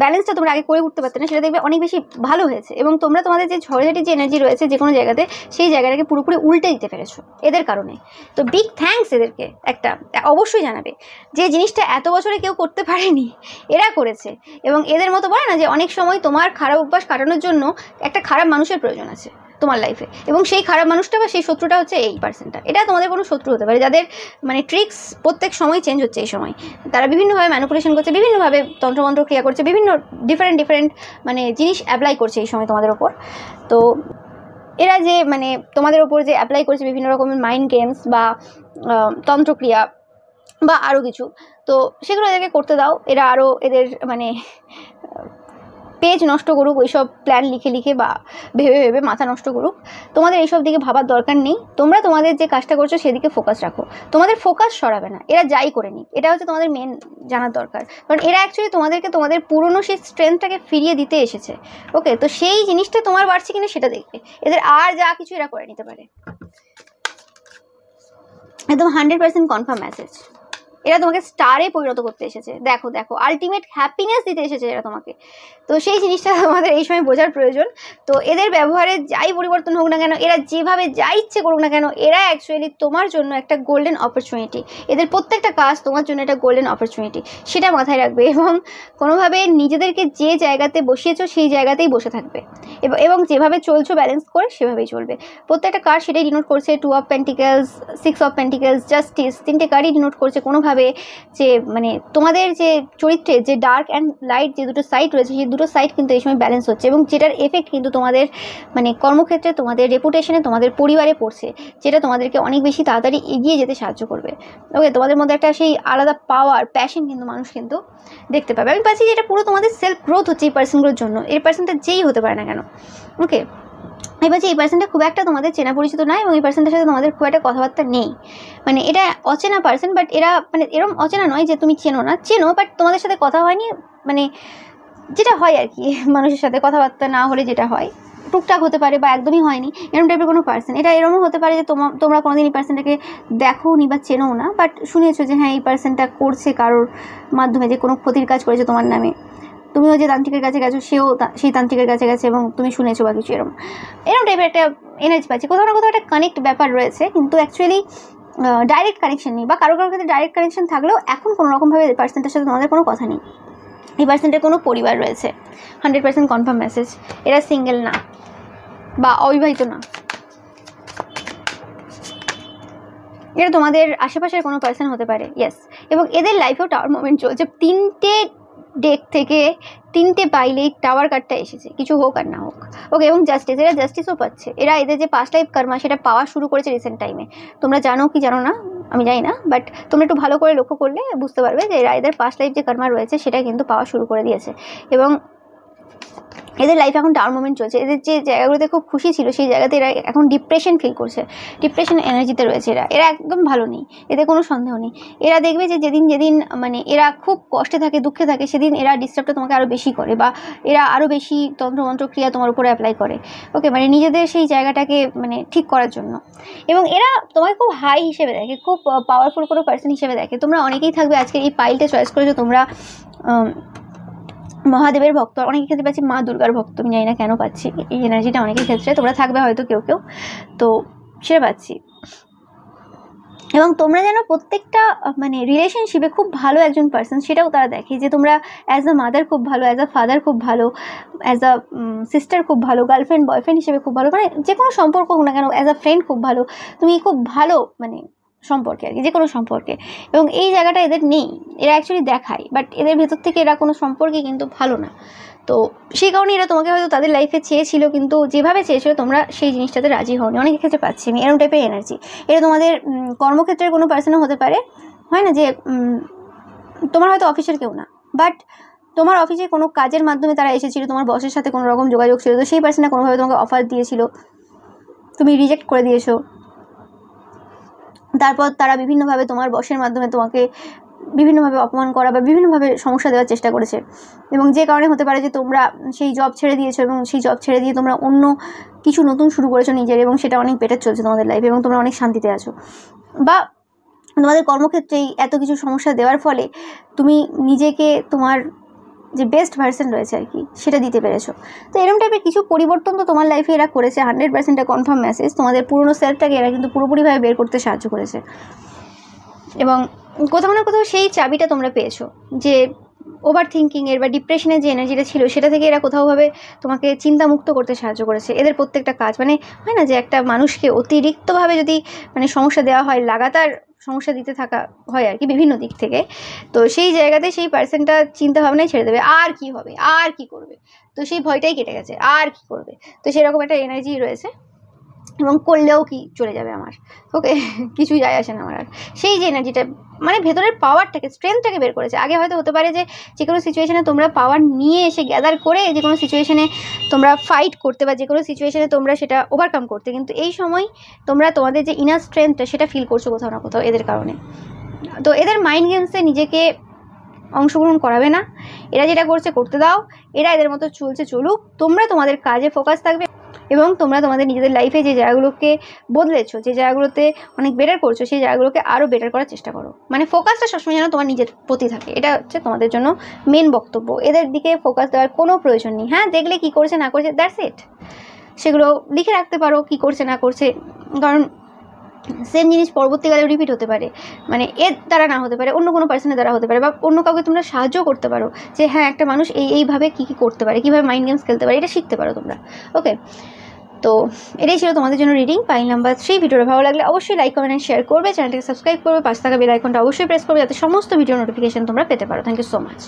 [SPEAKER 1] ব্যালেন্সটা তোমরা আগে করে উঠতে পারতে না, সেটা দেখবে অনেক বেশি ভালো হয়েছে। এবং তোমরা তোমাদের যে ঝড়ঝাটির যে এনার্জি রয়েছে যে কোনো জায়গাতে, সেই জায়গাটাকে পুরোপুরি উল্টে দিতে পেরেছো এদের কারণে। তো বিগ থ্যাঙ্কস এদেরকে, একটা অবশ্যই জানাবে যে জিনিসটা এত বছরে কেউ করতে পারেনি, এরা করেছে। এবং এদের মতো বলে না যে অনেক সময় তোমার খারাপ অভ্যাস কাটানোর জন্য একটা খারাপ মানুষের প্রয়োজন আছে তোমার লাইফে, এবং সেই খারাপ মানুষটা বা সেই শত্রুটা হচ্ছে এই পার্সনটা। এটা তোমাদের কোনো শত্রু হতে পারে, যাদের মানে ট্রিক্স প্রত্যেক সময় চেঞ্জ হচ্ছে এই সময়, তারা বিভিন্নভাবে ম্যানিপুলেশন করছে, বিভিন্নভাবে তন্ত্রমন্ত্র ক্রিয়া করছে, বিভিন্ন ডিফারেন্ট মানে জিনিস অ্যাপ্লাই করছে এই সময় তোমাদের ওপর। তো এরা যে মানে তোমাদের ওপর যে অ্যাপ্লাই করছে বিভিন্ন রকমের মাইন্ড গেমস বা তন্ত্রক্রিয়া বা আরও কিছু, তো সেগুলো এদেরকে করতে দাও। এরা আরও এদের মানে পেজ নষ্ট করুক, ওইসব প্ল্যান লিখে বা ভেবে মাথা নষ্ট করুক, তোমাদের এইসব দিকে ভাবার দরকার নেই। তোমরা তোমাদের যে কাজটা করছো সেদিকে ফোকাস রাখো, তোমাদের ফোকাস সরাবে না, এরা যাই করে নিক, এটা হচ্ছে তোমাদের মেন জানার দরকার। কারণ এরা অ্যাকচুয়ালি তোমাদেরকে তোমাদের পুরনো সেই স্ট্রেংথটাকে ফিরিয়ে দিতে এসেছে। ওকে, তো সেই জিনিসটা তোমার বাড়ছে কিনা সেটা দেখবে। এদের আর যা কিছু এরা করে নিতে পারে, একদম 100% কনফার্ম মেসেজ। এরা তোমাকে স্টারে পরিণত করতে এসেছে, দেখো দেখো আলটিমেট হ্যাপিনেস দিতে এসেছে এরা তোমাকে। তো সেই জিনিসটা তোমাদের এই সময় বোঝার প্রয়োজন। তো এদের ব্যবহারে যাই পরিবর্তন হোক না কেন, এরা যেভাবে যা ইচ্ছে করুক না কেন, এরা অ্যাকচুয়ালি তোমার জন্য একটা গোল্ডেন অপরচুনিটি। এদের প্রত্যেকটা কাজ তোমার জন্য একটা গোল্ডেন অপরচুনিটি, সেটা মাথায় রাখবে। এবং কোনোভাবে নিজেদেরকে যে জায়গাতে বসিয়েছো সেই জায়গাতেই বসে থাকবে, এবং যেভাবে চলছো ব্যালেন্স করে সেভাবেই চলবে। প্রত্যেকটা কার্ড সেটাই ডিনোট করছে, 2 of pentacles, 6 of pentacles, justice, 3টে কার্ডই ডিনোট করছে কোনোভাবে যে মানে তোমাদের যে চরিত্রে যে ডার্ক অ্যান্ড লাইট যে দুটো সাইড রয়েছে, সেই দুটো সাইড কিন্তু এই সময় ব্যালেন্স হচ্ছে, এবং যেটার এফেক্ট কিন্তু তোমাদের মানে কর্মক্ষেত্রে, তোমাদের রেপুটেশনে, তোমাদের পরিবারে পড়ছে, যেটা তোমাদেরকে অনেক বেশি তাড়াতাড়ি এগিয়ে যেতে সাহায্য করবে। ওকে, তোমাদের মধ্যে একটা সেই আলাদা পাওয়ার, প্যাশন কিন্তু মানুষ কিন্তু দেখতে পাবে। আমি পাচ্ছি যে এটা পুরো তোমাদের সেলফ গ্রোথ হচ্ছে এই পার্সনগুলোর জন্য, এই পার্সনটা যেই হতে পারে না কেন। ওকে, এবার যে এই পার্সনটা খুব একটা তোমাদের চেনা পরিচিত নয়, এবং এই পার্সনটার সাথে তোমাদের খুব একটা কথাবার্তা নেই, মানে এটা অচেনা পার্সন। বাট এরা মানে এরকম অচেনা নয় যে তুমি চেনো না, চেনো, বাট তোমাদের সাথে কথা হয়নি, মানে যেটা হয় আর কি, মানুষের সাথে কথাবার্তা না হলে যেটা হয়, টুকটাক হতে পারে বা একদমই হয়নি, এরকম টাইপের কোনো পার্সন। এটা এরকমও হতে পারে যে তোমরা কোনোদিন এই পার্সনটাকে দেখো নি বা চেনোও না, বাট শুনেছো যে হ্যাঁ এই পার্সনটা করছে কারোর মাধ্যমে, যে কোনো ক্ষতির কাজ করেছে তোমার নামে। তুমিও যে তান্ত্রিকের কাছে গেছো সেও সেই তান্ত্রিকের কাছে গেছে এবং তুমি শুনেছো বা কিছু এরকম টাইপের একটা এনার্জি পাচ্ছি। কোথাও না কোথাও একটা কানেক্ট ব্যাপার রয়েছে, কিন্তু অ্যাকচুয়ালি ডাইরেক্ট কানেকশন নেই, বা কারোর ক্ষেত্রে ডাইরেক্ট কানেকশন থাকলেও এখন কোনো রকমভাবে এই পার্সনটার সাথে তোমাদের কোনো কথা নেই। এই পার্সনটার কোনো পরিবার রয়েছে, 100% কনফার্ম মেসেজ। এরা সিঙ্গেল না বা অবিবাহিত না, এটা তোমাদের আশেপাশের কোনো পার্সন হতে পারে। ইয়েস, এবং এদের লাইফেও টাওয়ার মোমেন্ট চলছে। 3টে ডেক থেকে 3টে পাইলেই টাওয়ার কার্ডটা এসেছে, কিছু হোক আর না হোক। ওকে, এবং জাস্টিস, এরা জাস্টিসও পাচ্ছে। এরা এদের যে পাস্ট লাইফ কর্মা সেটা পাওয়া শুরু করেছে রিসেন্ট টাইমে। তোমরা জানো কি জানো না আমি জানি না, বাট তোমরা একটু ভালো করে লক্ষ্য করলে বুঝতে পারবে যে এরা এদের পাস্ট লাইফ যে কর্মা রয়েছে সেটা কিন্তু পাওয়া শুরু করে দিয়েছে। এবং এদের লাইফে এখন টাওয়ার মোমেন্ট চলছে। এদের যে জায়গাগুলোতে খুব খুশি ছিল সেই জায়গাতে এরা এখন ডিপ্রেশন ফিল করছে, ডিপ্রেশন এনার্জিতে রয়েছে। এরা একদম ভালো নেই, এদের কোনো সন্দেহ নেই। এরা দেখবে যে যেদিন মানে এরা খুব কষ্টে থাকে, দুঃখে থাকে, সেদিন এরা ডিস্টার্বটা তোমাকে আরও বেশি করে, বা এরা আরও বেশি তন্ত্রমন্ত্র ক্রিয়া তোমার উপরে অ্যাপ্লাই করে। ওকে, মানে নিজেদের সেই জায়গাটাকে মানে ঠিক করার জন্য। এবং এরা তোমাকে খুব হাই হিসেবে দেখে, খুব পাওয়ারফুল কোনো পার্সন হিসেবে দেখে। তোমরা অনেকেই থাকবে আজকে এই পাইলটা চয়েস করেছো, তোমরা মহাদেবের ভক্ত, অনেকের ক্ষেত্রে পাচ্ছি মা দুর্গার ভক্ত। আমি জানি না কেন পাচ্ছি এই এনার্জিটা অনেকের ক্ষেত্রে, তোমরা থাকবে হয়তো কেউ কেউ, তো সেটা পাচ্ছি। এবং তোমরা যেন প্রত্যেকটা মানে রিলেশনশিপে খুব ভালো একজন পার্সন, সেটাও তারা দেখে যে তোমরা অ্যাজ আ মাদার খুব ভালো, অ্যাজ আ ফাদার খুব ভালো, অ্যাজ আ সিস্টার খুব ভালো, গার্লফ্রেন্ড বয়ফ্রেন্ড হিসেবে খুব ভালো, মানে যে কোনো সম্পর্ক হোক না কেন, অ্যাজ আ ফ্রেন্ড খুব ভালো, তুমি খুব ভালো মানে সম্পর্কে আর কি, যে কোনো সম্পর্কে। এবং এই জায়গাটা এদের নেই, এরা অ্যাকচুয়ালি দেখায়, বাট এদের ভেতর থেকে এরা কোনো সম্পর্কে কিন্তু ভালো না। তো সেই কারণে এরা তোমাকে হয়তো তাদের লাইফে চেয়েছিল, কিন্তু যেভাবে চেয়েছিল তোমরা সেই জিনিসটাতে রাজি হওনি। অনেকের ক্ষেত্রে পাচ্ছি আমি এরকম টাইপের এনার্জি। এটা তোমাদের কর্মক্ষেত্রের কোনো পার্সনও হতে পারে, হয় না যে তোমার হয়তো অফিসের কেউ না, বাট তোমার অফিসে কোনো কাজের মাধ্যমে তারা এসেছিল, তোমার বসের সাথে কোনো রকম যোগাযোগ ছিল, তো সেই পার্সনটা কোনোভাবে তোমাকে অফার দিয়েছিল, তুমি রিজেক্ট করে দিয়েছো। তারপর তারা বিভিন্নভাবে তোমার বসের মাধ্যমে তোমাকে বিভিন্নভাবে অপমান করা বা বিভিন্নভাবে সমস্যা দেওয়ার চেষ্টা করেছে, এবং যে কারণে হতে পারে যে তোমরা সেই জব ছেড়ে দিয়েছো, এবং সেই জব ছেড়ে দিয়ে তোমরা অন্য কিছু নতুন শুরু করেছো নিজের, এবং সেটা অনেক বেটার চলছে তোমাদের লাইফে, এবং তোমরা অনেক শান্তিতে আছো। বা তোমাদের কর্মক্ষেত্রেই এত কিছু সমস্যা দেওয়ার ফলে তুমি নিজেকে তোমার যে বেস্ট ভার্সন রয়েছে আর কি সেটা দিতে পেরেছো। তো এরকম টাইপের কিছু পরিবর্তন তো তোমার লাইফে এরা করেছে, 100% কনফার্ম মেসেজ। তোমাদের পুরনো সেলফটাকে এরা কিন্তু পুরোপুরিভাবে বের করতে সাহায্য করেছে, এবং কোথাও না কোথাও সেই চাবিটা তোমরা পেয়েছো যে ওভার থিঙ্কিংয়ের বা ডিপ্রেশনের যে এনার্জিটা ছিল সেটা থেকে এরা কোথাওভাবে তোমাকে চিন্তামুক্ত করতে সাহায্য করেছে। এদের প্রত্যেকটা কাজ মানে হয় না যে একটা মানুষকে অতিরিক্তভাবে যদি মানে সমস্যা দেওয়া হয়, লাগাতার সমস্যা দিতে থাকা হয় আর কি বিভিন্ন দিক থেকে, তো সেই জায়গাতে সেই পার্সনটা চিন্তাভাবনাই ছেড়ে দেবে, আর কি হবে, আর কি করবে, তো সেই ভয়টাই কেটে গেছে, আর কি করবে, তো সেরকম একটা এনার্জি রয়েছে। এবং করলেও কি চলে যাবে আমার, ওকে কিছুই যায় আসে না আমার। আর সেই যে এনার্জিটা মানে ভেতরের পাওয়ারটাকে, স্ট্রেংথটাকে বের করেছে। আগে হয়তো হতে পারে যে কোনো সিচুয়েশনে তোমরা পাওয়ার নিয়ে এসে গ্যাদার করে যে কোনো সিচুয়েশনে তোমরা ফাইট করতে, বা যে কোনো সিচুয়েশনে তোমরা সেটা ওভারকাম করতে, কিন্তু এই সময় তোমরা তোমাদের যে ইনার স্ট্রেংথটা সেটা ফিল করছো কোথাও না কোথাও এদের কারণে। তো এদের মাইন্ড গেমসে নিজেকে অংশগ্রহণ করাবে না, এরা যেটা করছে করতে দাও, এরা এদের মতো চলছে চলুক, তোমরা তোমাদের কাজে ফোকাস থাকবে, এবং তোমরা তোমাদের নিজেদের লাইফে যে জায়গাগুলোকে বদলেছো, যে জায়গাগুলোতে অনেক বেটার করছো, সেই জায়গাগুলোকে আরও বেটার করার চেষ্টা করো। মানে ফোকাসটা সবসময় যেন তোমার নিজের প্রতি থাকে, এটা হচ্ছে তোমাদের জন্য মেন বক্তব্য। এদের দিকে ফোকাস দেওয়ার কোনো প্রয়োজন নেই। হ্যাঁ, দেখলে কী করছে না করছে দ্যাটস ইট, সেগুলো লিখে রাখতে পারো কী করছে না করছে, কারণ সেম জিনিস পরবর্তীকালে রিপিট হতে পারে, মানে এর দ্বারা না হতে পারে, অন্য কোনো পার্সনের দ্বারা হতে পারে, বা অন্য কাউকে তোমরা সাহায্য করতে পারো যে হ্যাঁ একটা মানুষ এইভাবে কী কী করতে পারে, কীভাবে মাইন্ড গেমস খেলতে পারে, এটা শিখতে পারো তোমরা। ওকে, তো এটাই ছিল তোমাদের জন্য রিডিং পাইল নাম্বার 3। ভিডিওটা ভালো লাগলে অবশ্যই লাইক কমেন্ট অ্যান্ড শেয়ার করবে, চ্যানেলটাকে সাবস্ক্রাইব করবে, পাশে থাকা বেল আইকনটা অবশ্যই প্রেস করবে যাতে সমস্ত ভিডিও নোটিফিকেশন তোমরা পেতে পারো। Thank you so much.